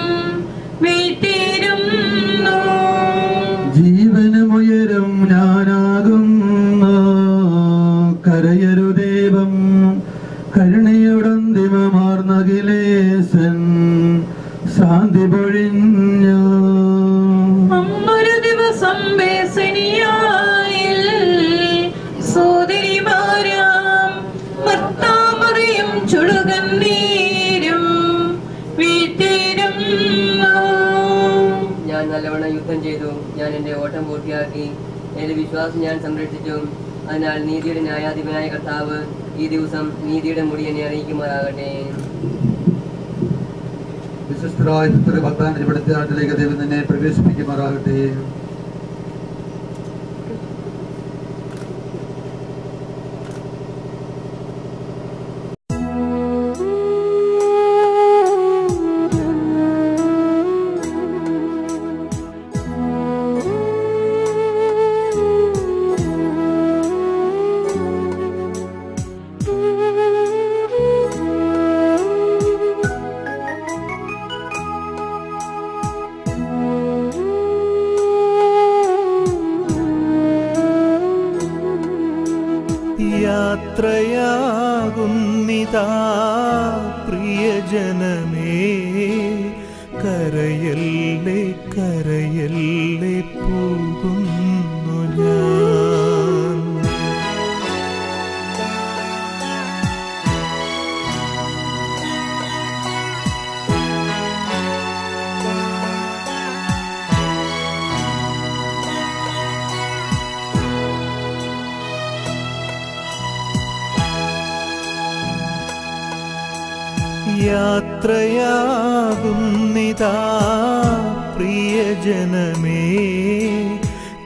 വീഴ്ത്തിയിരുന്നു. ജീവനുമുയരും ഞാനാകുന്നു, കരയരുദേവം കരുണയോടന്തിമമാർന്നകിലേശൻ ശാന്തി പൊഴിഞ്ഞു. അന്നൊരു ദിവസം ബേസനിയായിൽ സോദരിമാരാം മർത്താമറിയം ചുടുകണ്ണീരും വീഴ്ത്തിയിരുന്നു. ഞാൻ നല്ലവണ്ണം യുദ്ധം ചെയ്തു, ഞാൻ എന്റെ ഓട്ടം പൂർത്തിയാക്കി, എന്റെ വിശ്വാസം ഞാൻ സംരക്ഷിച്ചു. അതിനാൽ നീതിയുടെ ന്യായാധിപനായ കർത്താവ് ഈ ദിവസം നീതിയുടെ മുടി എന്നെ അറിയിക്കുമാറാകട്ടെ. വിശിഷ്ടരായ ഭക്താന്റെ വെളിച്ചാട്ടിലേക്ക് ദൈവം തന്നെ പ്രവേശിപ്പിക്കുമാറാകട്ടെ. യാത്രയാകുന്നിതാ പ്രിയജനമേ, കരയല്ലേ കരയല്ലേ പോകുന്നു ഞാൻ. യാത്രയാകുന്നിതാ പ്രിയജനമേ,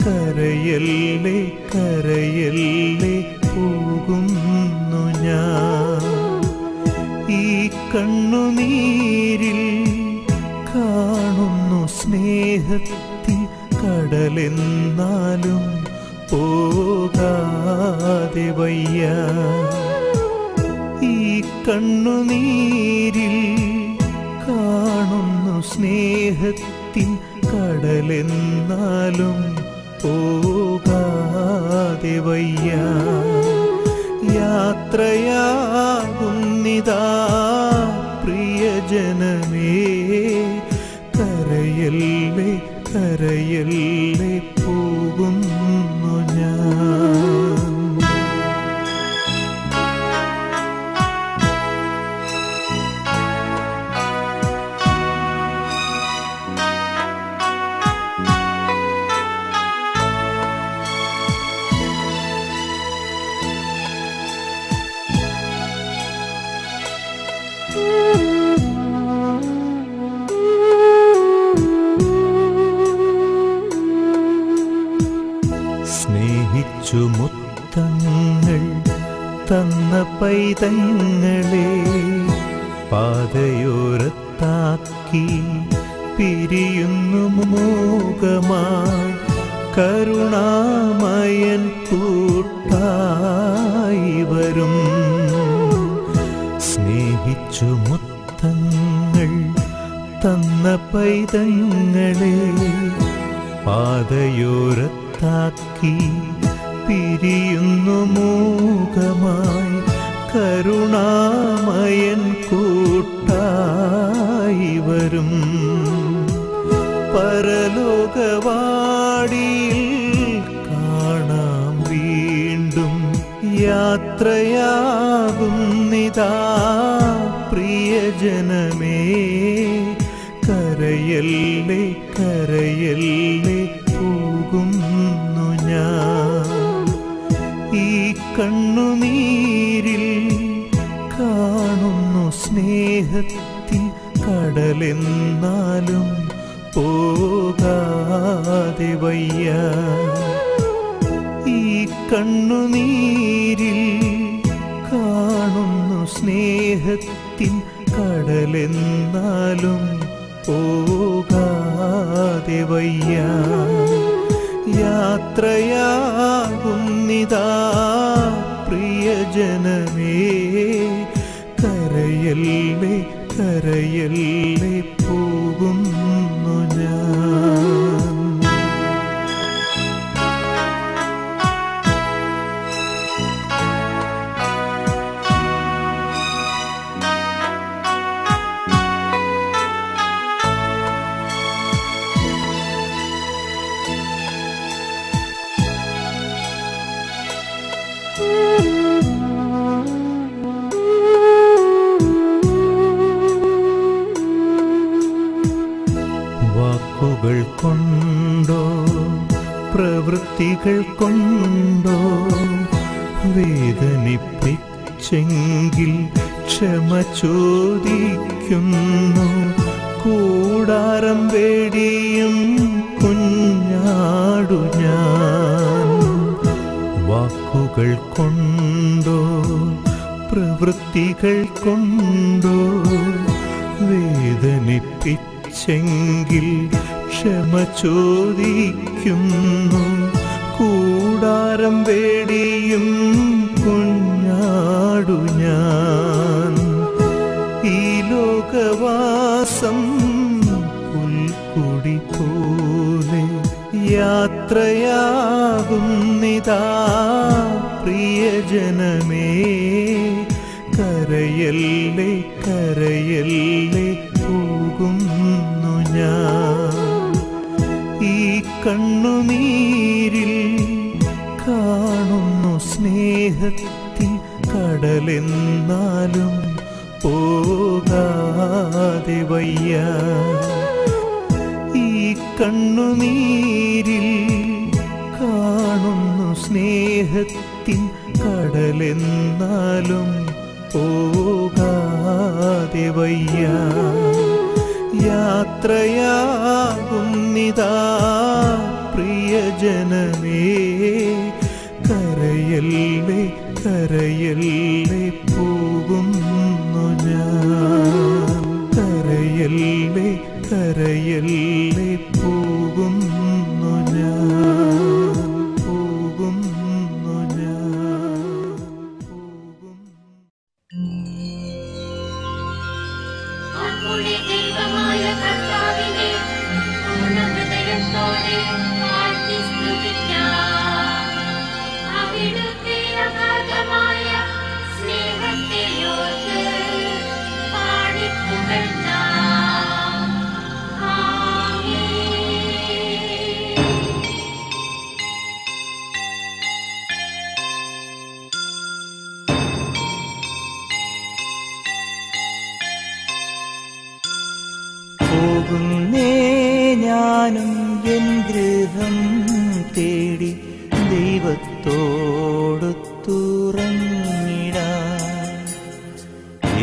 കരയല്ലേ കരയല്ലേ പോകുന്നു ഞാൻ. ഈ കണ്ണുനീരിൽ കാണുന്നു സ്നേഹത്തിൽ കടലെന്നാലും പോകാതെ വയ്യ. കണ്ണുനീരിൽ കാണുന്നു സ്നേഹത്തിൻ കടലെന്നാലും പോകാതെ വയ്യ. യാത്രയാകുന്നിതാ പ്രിയജനമേ, കരയല്ലേ കരയല്ലേ പോകുന്നു ഞാൻ. സ്നേഹിച്ചു മുത്തങ്ങൾ തന്ന പൈതങ്ങളെ പാതയോരത്താക്കി പിരിയുന്നു മൂകമായി കരുണാമയൻ കൂട്ടായി വരും. സ്നേഹിച്ചു മുത്തങ്ങൾ തന്ന പൈതങ്ങളെ പാതയോരത്താക്കി പിരിയുന്നു മൂകമായി കരുണാമയൻ കൂട്ടായി വരും. പരലോകവാടിയിൽ കാണാം വീണ്ടും യാത്രയാകുന്നിതാ പ്രിയജനമേ, കരയല്ലേ കരയല്ലേ പോകുന്നു ഞാൻ. ഈ കണ്ണുനീരിൽ കാണുന്നു സ്നേഹത്തിൻ കടലെന്നാലും പോകാതെ വയ്യ. ഈ കണ്ണുനീരിൽ കാണുന്നു സ്നേഹത്തിൻ കടലെന്നാലും പോകാതെ വയ്യ. യാത്രയാകുന്നിതാ പ്രിയജനമേ, കരയല്ലേ കരയല്ലേ പോകുന്നു ഞാൻ. വാക്കുകൾ കൊണ്ടോ പ്രവൃത്തികൾ കൊണ്ടോ വേദനിപ്പിച്ചെങ്കിൽ ക്ഷമ ചോദിക്കുന്നു. കൂടാരം വേടിയും കുഞ്ഞാടു ഞാൻ. വാക്കുകൾ കൊണ്ടോ പ്രവൃത്തികൾ കൊണ്ടോ വേദനിപ്പിച്ചെങ്കിൽ ക്ഷമ ചോദിക്കുന്നു. കൂടാരം വേടിയും കുഞ്ഞാടു ഞാൻ. ഈ ലോകവാസം പുൽക്കൊടി പോലെ യാത്രയാകുന്നിതാ പ്രിയജനമേ, കരയല്ലേ കരയല്ലേ പോകുന്നു ഞാൻ. ഈ കണ്ണുനീരിൽ കാണുന്നു സ്നേഹത്തിൻ കടലെന്നാലും പോകാതെ വയ്യ. ഈ കണ്ണുനീരിൽ കാണുന്നു സ്നേഹത്തിൻ കടലെന്നാലും പോകാതെ വയ്യ. യാത്രയാകുന്നിതാ പ്രിയജനമേ, കരയല്ലേ കരയല്ലേ പോകുന്നു ഞാൻ. കരയല്ലേ കരയല്ലേ പോകുന്നു ഞാൻ. പോകുന്നു ഞാൻ. പോകുന്നു. ഞാനും എൻ ഗൃഹം തേടി ദൈവത്തോടൊത്തുറങ്ങിടാൻ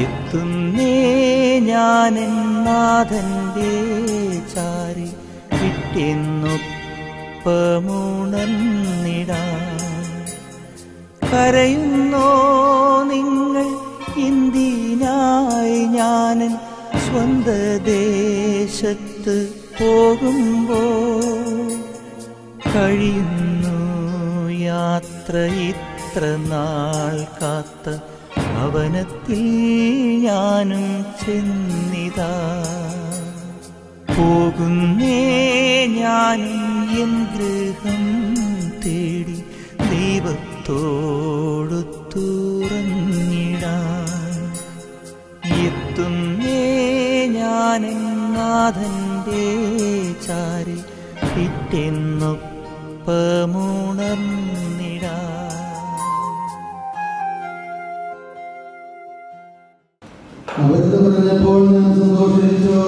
എത്തുന്നേ ഞാനെൻ നാഥന്റെ ചാരി വിട്ടെന്നൊപ്പമുണർന്നിടാൻ. കരയുന്നോ നിങ്ങൾ എന്തിനായി ഞാനൻ സ്വന്ത ദേശത്ത് പോകുമ്പോൾ? കഴിയുന്നു യാത്ര ഇത്ര നാൾ കാത്ത ഭവനത്തിൽ ഞാനും ചെന്നിതാ. പോകുന്നേ ഞാനും എൻ ഗൃഹം തേടി ദൈവത്തോടൊത്തുറങ്ങിടാൻ. എത്തുന്നേ ഞാനെൻ നാഥന്റെ ചാരി പിറ്റെന്നൊപ്പമുണർന്നിടാൻ. അവിടുന്ന് പറഞ്ഞപ്പോൾ ഞാൻ സന്തോഷിച്ചോ.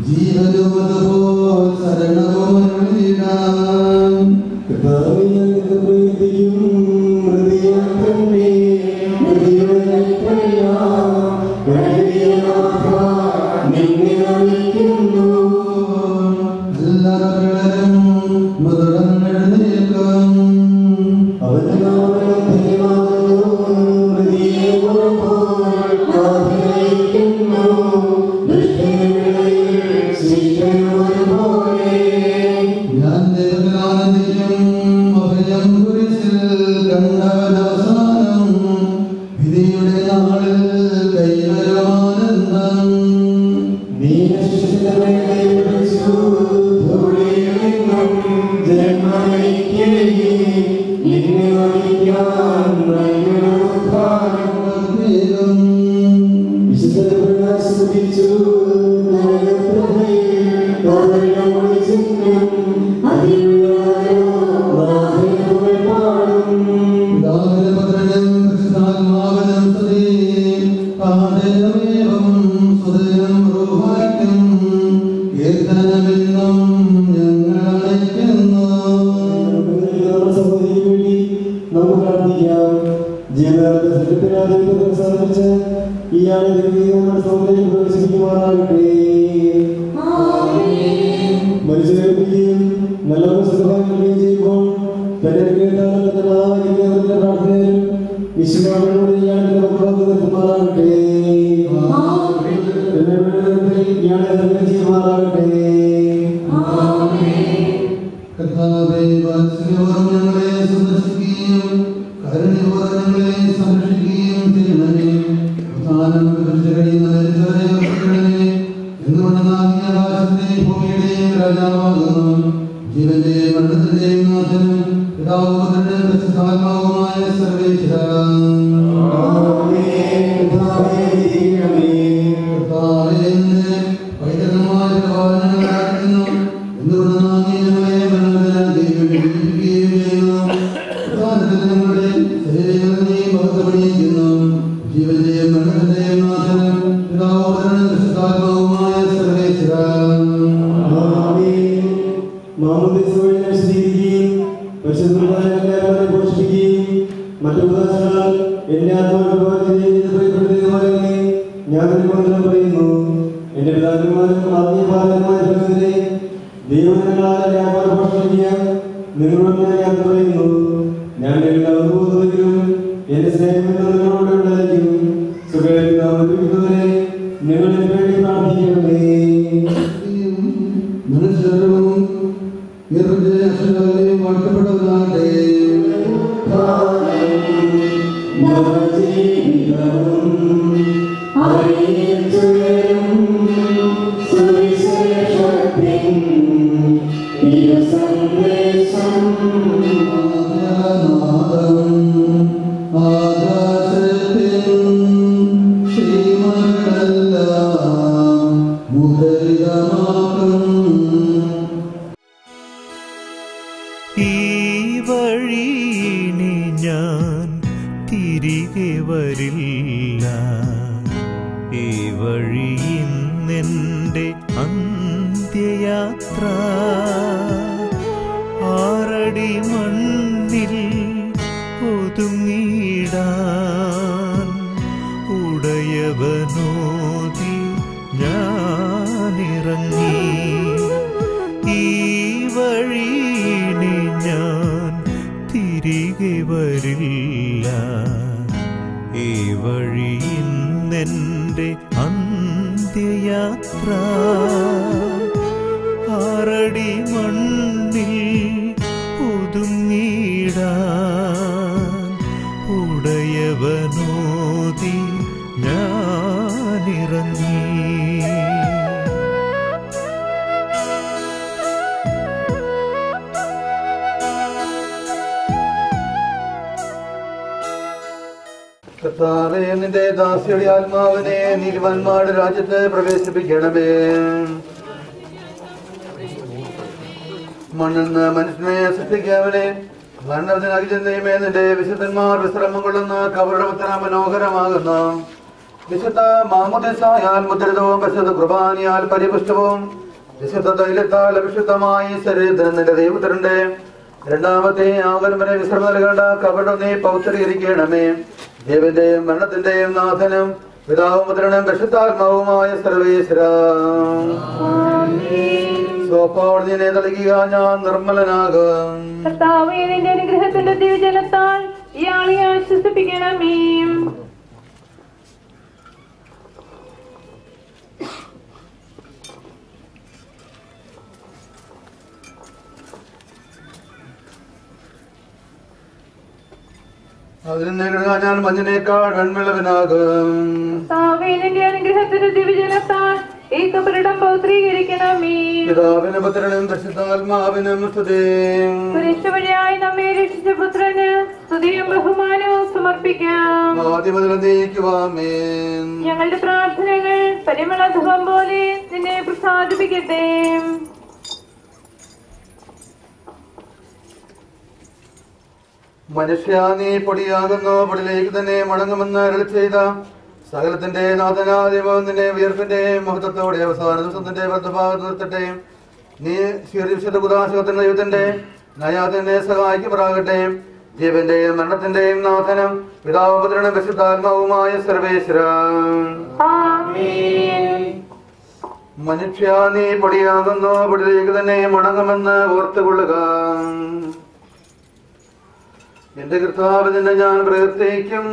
ജീവനും അതുപോൽ ശരണവും അരുളിയിടാൻ. എല്ലാവരും മുതലെഴുന്നേൽക്കും. ഞാൻ ദൈവത്തിനാനന്ദിക്കും. അഭയം കുരിശിൽ കണ്ടവനവസാനം വിധിയുടെ നാളിൽ കൈവരുമാനന്ദം. തിരികെ വരില്ല, ഈ വഴിയിൽ വഴിയിനി ഞാൻ തിരികെ വരില്ല. ഈ വഴിയിന്നെൻ്റെ അന്ത്യയാത്ര. ആറടി മണ്ണിൽ ഒതുങ്ങിടാൻ ഉടയവനോതി ഞാനിറങ്ങി. കർത്താവേ, നിന്റെ ദാസിയുടെ ആത്മാവിനെ നീതിമാന്മാരുടെ രാജ്യത്ത് പ്രവേശിപ്പിക്കണമേ. മണ്ണെന്ന് മനുഷ്യനെ സൃഷ്ടിക്കാവനെ മരണത്തിനകിച്ചെന്നയുമേ നിന്റെ വിശുദ്ധന്മാർ വിശ്രമം കൊള്ളുന്ന കബറുടെ ഉത്തര മനോഹരമാകുന്ന വിശുദ്ധ മാമുദ്ദീസായാൽ മുദ്രിതവും പരിശുദ്ധ കുർബാനയാൽ പരിപുഷ്ടവും വിശുദ്ധ തൈലത്താൽ അഭിഷിക്തമായി ശരീരത്തിന് നിന്റെ ദൈവത്തിനുണ്ട് രണ്ടാമത്തെ ആവലം വരെ വിശ്രമം നൽകേണ്ട കബറുടെ നീ പൗത്രീകരിക്കണമേ. ദേവന്റെയും മരണത്തിന്റെയും നാഥനും പിതാവും പുത്രനും പരിശുദ്ധാത്മാവുമായ സർവേശ്വര സ്വഭാവത്തിനെ തളിക്കുക, ഞാൻ നിർമ്മലനാകും. കർത്താവേ, നിന്റെ അനുഗ്രഹത്തിന്റെ ദിവ്യജലത്താൽ ഇയാളെ ആശ്വസിപ്പിക്കണമേ. അതിനെ ഞാൻ മഞ്ഞിനേക്കാൾ വെൺവിളവിനാകും. കർത്താവേ, നിന്റെ അനുഗ്രഹത്തിന്റെ ദിവ്യജലത്താൽ ഈ കബറിടം പൗത്രീകരിക്കണമേ. പിതാവിനും പുത്രനും പരിശുദ്ധാത്മാവിനും സ്തുതി. കുരിശ് വഴിയായി നമ്മെ രക്ഷിച്ച പുത്രന് സ്തുതിയും ബഹുമാനവും സമർപ്പിക്കാം. ആദ്യം മുതൽ നീക്കുവാമേൻ. ഞങ്ങളുടെ പ്രാർത്ഥനകൾ പരിമളധൂപം പോലെ നിന്നെ പ്രസാദിപ്പിക്കട്ടെ. മനുഷ്യ, നീ പൊടിയാകുന്നു, പൊടിയിലേക്ക് തന്നെ മടങ്ങുമെന്ന് അരുളി ചെയ്ത സകലത്തിന്റെ നാഥനാദിവം നിന്നെ ഉയർപ്പിന്റെ മഹത്വത്തോടെ അവസാന ദിവസത്തിന്റെ വലതുഭാഗത്ത് നിർത്തട്ടെ. നീ വിശുദ്ധ കുദാശത്തിന്റെ ദൈവത്തിന്റെ നയാതിനെ സഹായിക്കുമാറാകട്ടെ. ജീവന്റെയും മരണത്തിന്റെയും നാഥനും പിതാവും പുത്രനും പരിശുദ്ധാത്മാവുമായ സർവേശ്വര. മനുഷ്യ, നീ പൊടിയാകുന്നു, പൊടിയിലേക്ക് തന്നെ മടങ്ങുമെന്ന് ഓർത്തുകൊള്ളുക. എന്റെ കർത്താവിനെ ഞാൻ പ്രവർത്തിക്കും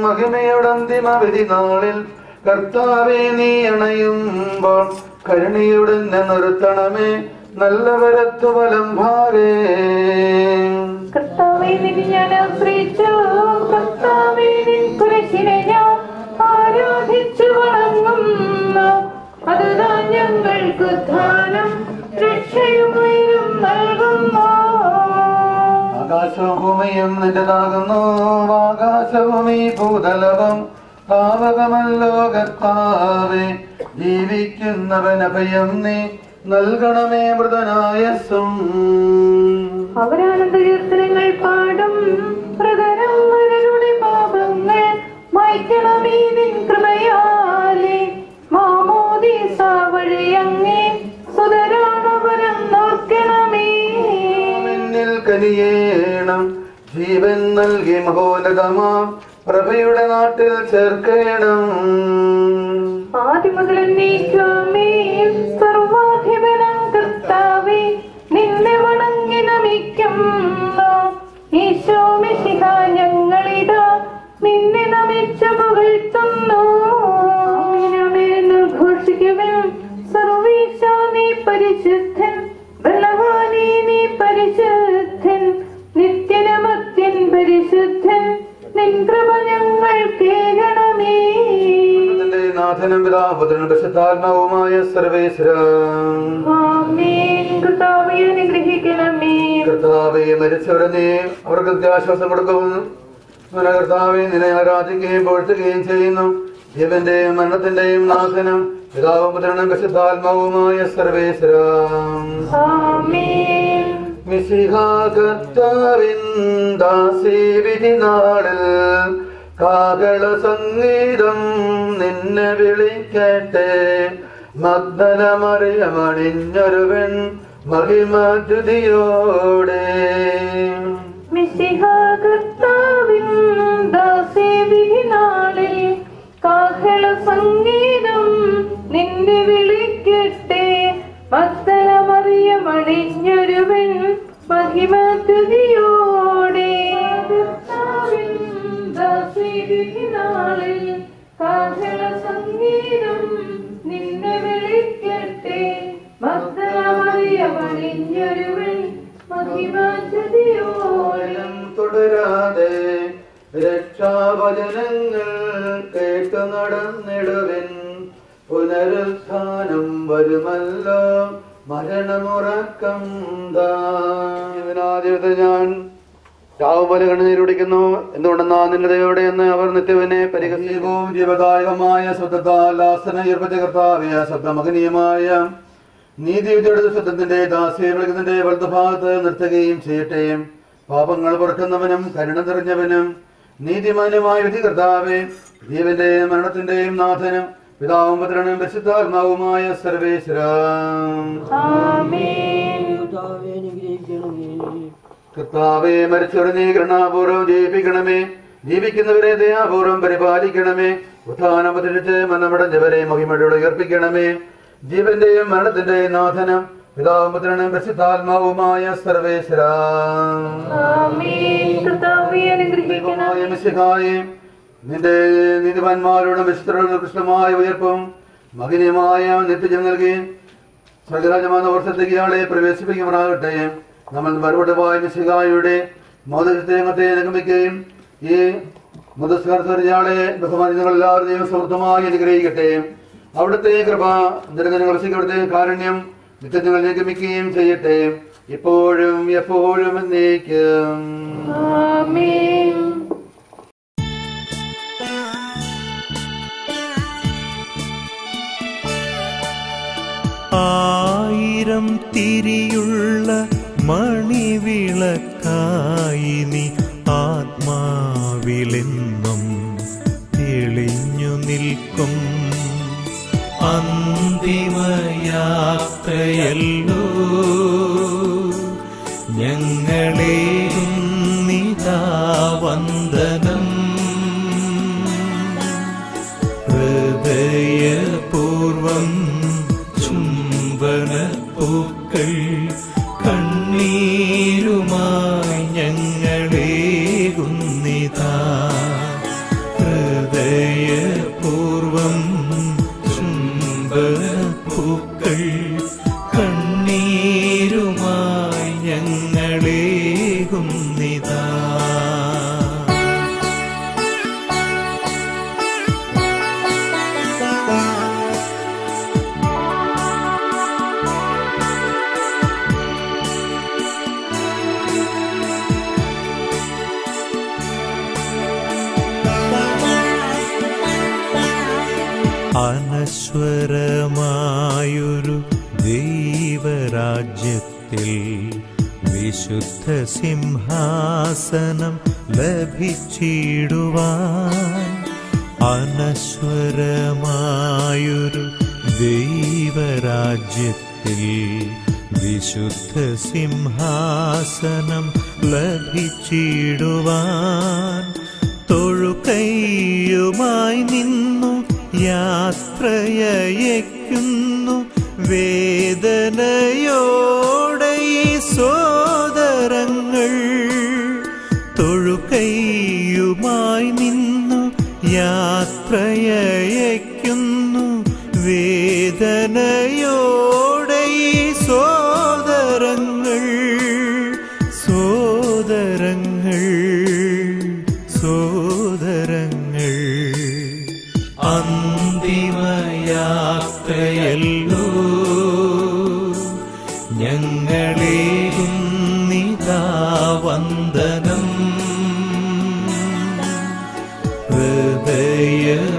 മഹിമയുടെ അന്തിമ വിധി നാളിൽ. കർത്താവെ, നീ അണയുമ്പോൾ കരുണയുടെ നിർത്തണമേ, നല്ലവരത്തു വലം ഭാഗേ. കർത്താവേ, നിന്നെ ഞാൻ ആശ്രയിച്ചു. കർത്താവേ, നിൻ കുരിശിനെ ഞാൻ ആരാധിച്ചു വണങ്ങുന്നു. അതുതാൻ ഞങ്ങൾക്ക് ഉദ്ധാനം രക്ഷയും ഉയരും നൽകുന്നു. ആകാശവും ഭൂമിയും നിന്റേതാകുന്നു, ആകാശവും ഈ ഭൂതലവും താവകമല്ലോ കർത്താവേ. ജീവിക്കുന്നവൻ അഭയം നീ നൽകണമേ മൃതനായസ്സും. അവരാനന്ദ കീർത്തനങ്ങൾ പാടും. പ്രതരങ്ങളുടെ പാപങ്ങൾ മായ്ക്കണമേ നിൻ കൃപയാലെ. മാമോദീസ വഴി അങ്ങേ സുതരാണവരം നോക്കണമേ. എന്നിൽ കനിയേണം, ജീവൻ നൽകി മഹോന്നതമാം പ്രഭയുടെ നാട്ടിൽ ചേർക്കണം. ആദ്യം മുതൽ നീക്കാമേ സർവാധിപനം കർത്താവേ, നിന്നെ വണങ്ങി നമിക്കുന്നു. ഈശോ മിശിഹ, ഞങ്ങളിതാ നിന്നെ നമിച്ചു പുകഴ്ത്തുന്നു. ഘോഷിക്കുവിൻ, സർവീശ നീ പരിശുദ്ധൻ, ബലവാനേ നീ പരിശുദ്ധൻ, നിത്യനമത്യൻ പരിശുദ്ധൻ, നിൻ കൃപ ഞങ്ങൾ കേൾക്കണമേ. നാഥനും പിതാപുത്രനും പരിശുദ്ധാത്മാവുമായ സർവേശ്വര. കർത്താവേ, അനുഗ്രഹിക്കണമേ. കർത്താവെ, മരിച്ചവരെ നീ അവർക്ക് ആശ്വാസം കൊടുക്കുന്നു. കർത്താവെ, നിന്നെ ആരാധിക്കുകയും പുകഴ്ത്തുകയും ചെയ്യുന്നു. ജീവന്റെയും മരണത്തിന്റെയും നാഥനും പിതാവും പുത്രനും പരിശുദ്ധാത്മാവുമായ സർവേശ്വര. മിശിഹാ കർത്താവിൻ ദാസീവിധി നാളിൽ കാഹള സംഗീതം നിന്നെ വിളിക്കട്ടെ. മഗ്ദല മറിയമണിഞ്ഞൊരുവൻ മഹിമദ്യുതിയോടെ. മിശിഹാ കർത്താവിൻ ദാസീവിധി നാളിൽ കാഹള സംഗീതം നിന്നെ വിളിക്കട്ടെ. മഗ്ദല മറിയമണിഞ്ഞൊരുവൻ മഹിമതുതിയോടെ നാളിൽ കാഹള സംഗീതം നിന്നെ വിളിക്കട്ടെ മറിയമണിഞ്ഞൊരുവൻ മഹിമതുതിയോടെ തുടരാതെ രക്ഷാവചനങ്ങൾ കേട്ടു നടന്നിടുവിൻ പുനരുത്ഥാനം വരുമല്ലോ മരണമുറക്കം ദാനാദ്യത്തെ ഞാൻ രാവുപോലെ കണ്ണുനീരുടിക്കുന്നു എന്തുകൊണ്ടെന്നാ നിന്റെ ദയോടെ എന്ന് അവർ നിത്യവിനെ പരിഹസിക്കും ജീവദായകമായ ശബ്ദത്താൽ ആസനയർപ്പിച്ച കർത്താവിയ ശബ്ദമഹനീയമായ നീതിവിധിയുടെ ശബ്ദത്തിന്റെ ദാസിയെ വിളിക്കുന്നതിന്റെ വലതുഭാഗത്ത് നിർത്തുകയും ചെയ്യട്ടെ. പാപങ്ങൾ പൊറുക്കുന്നവനും കരുണ നിറഞ്ഞവനും നീതിമാനുമായ വിധി കർത്താവേ, ജീവന്റെയും മരണത്തിന്റെയും നാഥനും പിതാവും പുത്രനും പരിശുദ്ധാത്മാവുമായ സർവേശ്വരാ കർത്താവേ, മരിച്ചവരെ നീ കരുണാപൂർവ്വം ജീവിപ്പിക്കണമേ, ജീവിക്കുന്നവരെ ദയാപൂർവ്വം പരിപാലിക്കണമേ, ഉത്ഥാനം പ്രതിഷ്ഠിച്ച് മരണമടഞ്ഞവരെ മഹിമയോടെ ഉയർപ്പിക്കണമേ. ജീവന്റെയും മരണത്തിന്റെയും നാഥനും പിതാവും പുത്രനും പരിശുദ്ധാത്മാവുമായ സർവേശ്വരാ നിന്റെ നീതിമാന്മാരോടും വിശുദ്ധരോടും കൃഷ്ണമായ ഉയർപ്പും മകനീയമായ നിത്യജം നൽകി സ്വർഗരാജമായ വർഷത്തേക്ക് ഇയാളെ പ്രവേശിപ്പിക്കുമാറാകട്ടെ. നമ്മൾ മറുപടി മിശിഹായുടെ മോദത്തെ അനുഗമിക്കുകയും ഈ മുതസ്കാരത്തെ ബഹുമാനികൾ എല്ലാവരുടെയും സമൃദ്ധമായി അനുഗ്രഹിക്കട്ടെ. അവിടുത്തെ കൃപ നിരന്തരം അവിടുത്തെ കാരുണ്യം നിത്യങ്ങൾ നിഗമിക്കുകയും ചെയ്യട്ടെ, ഇപ്പോഴും എപ്പോഴും എന്നേക്കും. ആയിരം തിരിയുള്ള മണിവിളക്കായി നീ ആത്മാവിലെന്നും തെളിഞ്ഞു നിൽക്കും. അന്തിമയാത്രയല്ലോ ഞങ്ങളേകും നിതാ വന്ദനം. ഹൃദയപൂർവം ചുംബനപ്പൂക്കൾ കണ്ണീരുമായി ഞങ്ങളേകുന്നിതാ. ഹൃദയപൂർവം ചുംബനപ്പൂക്കൾ കണ്ണീരുമായി ഞങ്ങളേകുന്നിതാ. അനശ്വരമായൊരു ദൈവരാജ്യത്തിൽ വിശുദ്ധ സിംഹാസനം ലഭിച്ചിടുവാൻ. അനശ്വരമായൊരു ദൈവരാജ്യത്തിൽ വിശുദ്ധ സിംഹാസനം ലഭിച്ചിടുവാൻ. തൊഴുകൈയുമായി നിന്നു യാത്രയയക്കുന്നു വേദനയോടെ ഈ സോദരങ്ങൾ. തൊഴുകൈയുമായി നിന്നു യാത്രയയക്കുന്നു വേദനയോടെ ഈ സോദരങ്ങൾ. സോദരങ്ങൾ സോദരങ്ങൾ അന്തിമയാത്രയല്ലോ ഞങ്ങളേകും നിതാ വന്ദനം. ഹൃദയപൂർവം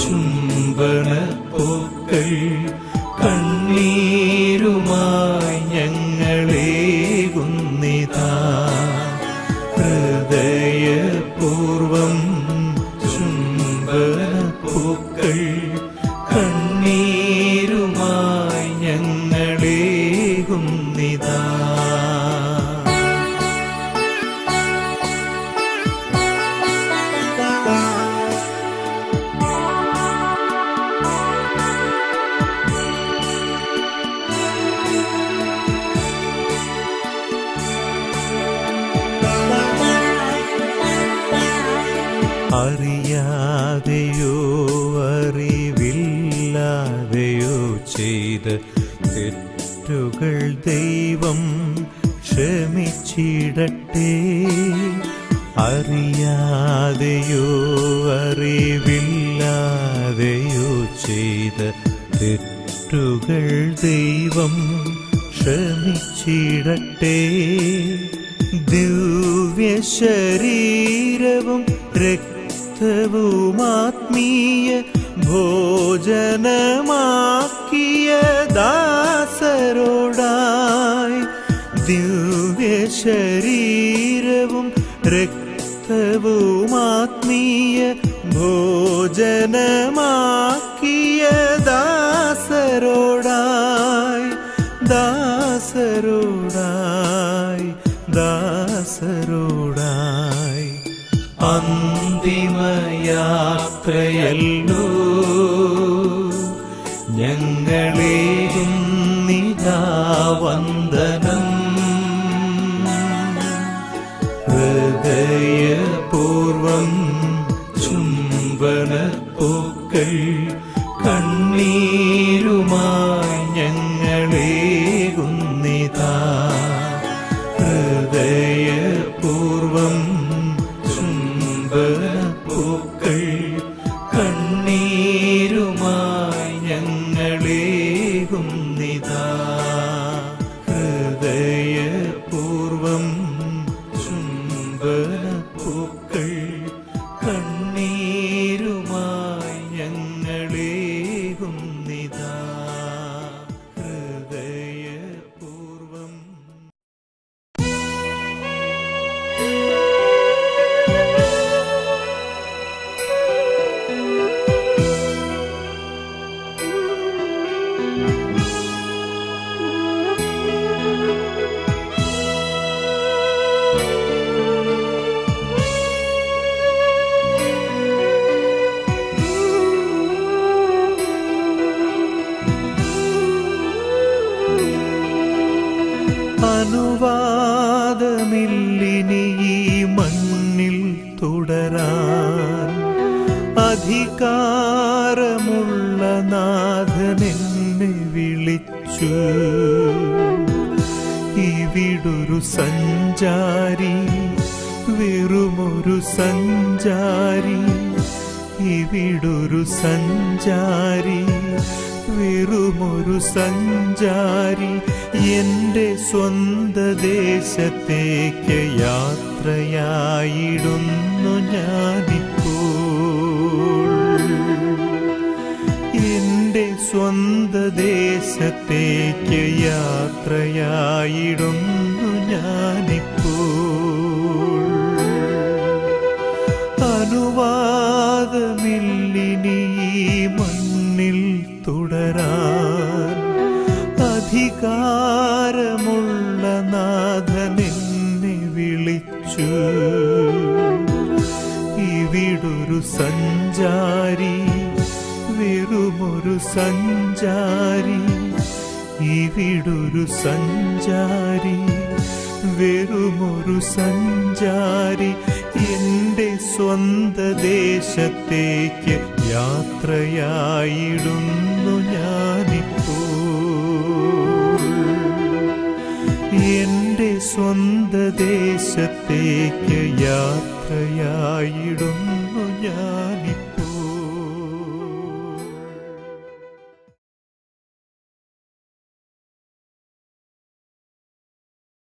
ചുംബനപ്പൂക്കൾ കണ്ണീരുമായി ഞങ്ങളേകുന്നിതാ. ഹൃദയപൂർവം ചുംബനപ്പൂക്കൾ കണ്ണീരുമായി ഞങ്ങളേകുന്നിതാ. അറിയാതെയോ അറിവില്ലാതെയോ ചെയ്ത തെറ്റുകൾ ദൈവം ക്ഷമിച്ചിടട്ടെ. അറിയാതെയോ അറിവില്ലാതെയോ ചെയ്ത തെറ്റുകൾ ദൈവം ക്ഷമിച്ചിടട്ടെ. ദിവ്യശരീരവും രക്തവും ആത്മീയ ഭോജനമാക്കിയ ദാസരോടായി, ദിവ്യശരീരവും രക്തവും ആത്മീയ ഭോജനമാക്കിയ ദാസരോടായി, ദാസരോടായി, ദാസരോടായി. അന്തിമയാത്രയല്ലോ ഞങ്ങളേകും നിദാവന്ദനം. ഹൃദയപൂർവം ചുംബനപ്പൂക്കൾ കണ്ണീരുമായി ഞങ്ങളേകുന്നിതാ. ഹൃദയപൂർവം ചുംബനപ്പൂക്കൾ കണ്ണീരുമായി ഞങ്ങളേകുന്നിതാ. ഹൃദയപൂർവം ചുംബനപ്പൂക്കൾ കണ്ണീരുമായി ഞങ്ങളേകുന്നിതാ. ഹൃദയപൂർവം. അനുവാദമില്ലിനി ഈ മണ്ണിൽ തുടരാൻ, അധികാരമുള്ള നാഥൻ എന്നെ വിളിച്ചു. ഇവിടൊരു സഞ്ചാരി, വെറുമൊരു സഞ്ചാരി. ഇവിടൊരു സഞ്ചാരി, വെറുമൊരു സഞ്ചാരി. എന്റെ സ്വന്ത ദേശത്തേക്ക് യാത്രയായിടുന്നു ഞാനിപ്പോൾ. എന്റെ സ്വന്ത ദേശത്തേക്ക് യാത്രയായിടുന്നു ഞാനിപ്പോൾ. അനുവാദമില്ലിനി ഈ മണ്ണിൽ തുടരാൻ, അധികാരമുള്ള നാഥൻ എന്നെ വിളിച്ചു. ഇവിടൊരു സഞ്ചാരി, വെറുമൊരു സഞ്ചാരി. ഇവിടൊരു സഞ്ചാരി, വെറുമൊരു സഞ്ചാരി. എന്റെ സ്വന്ത ദേശത്തേക്ക് യാത്രയായിടുന്നു ഞാനിപ്പോൾ. എന്റെ സ്വന്ത ദേശത്തേക്ക് യാത്രയായിടുന്നു ഞാനിപ്പോൾ.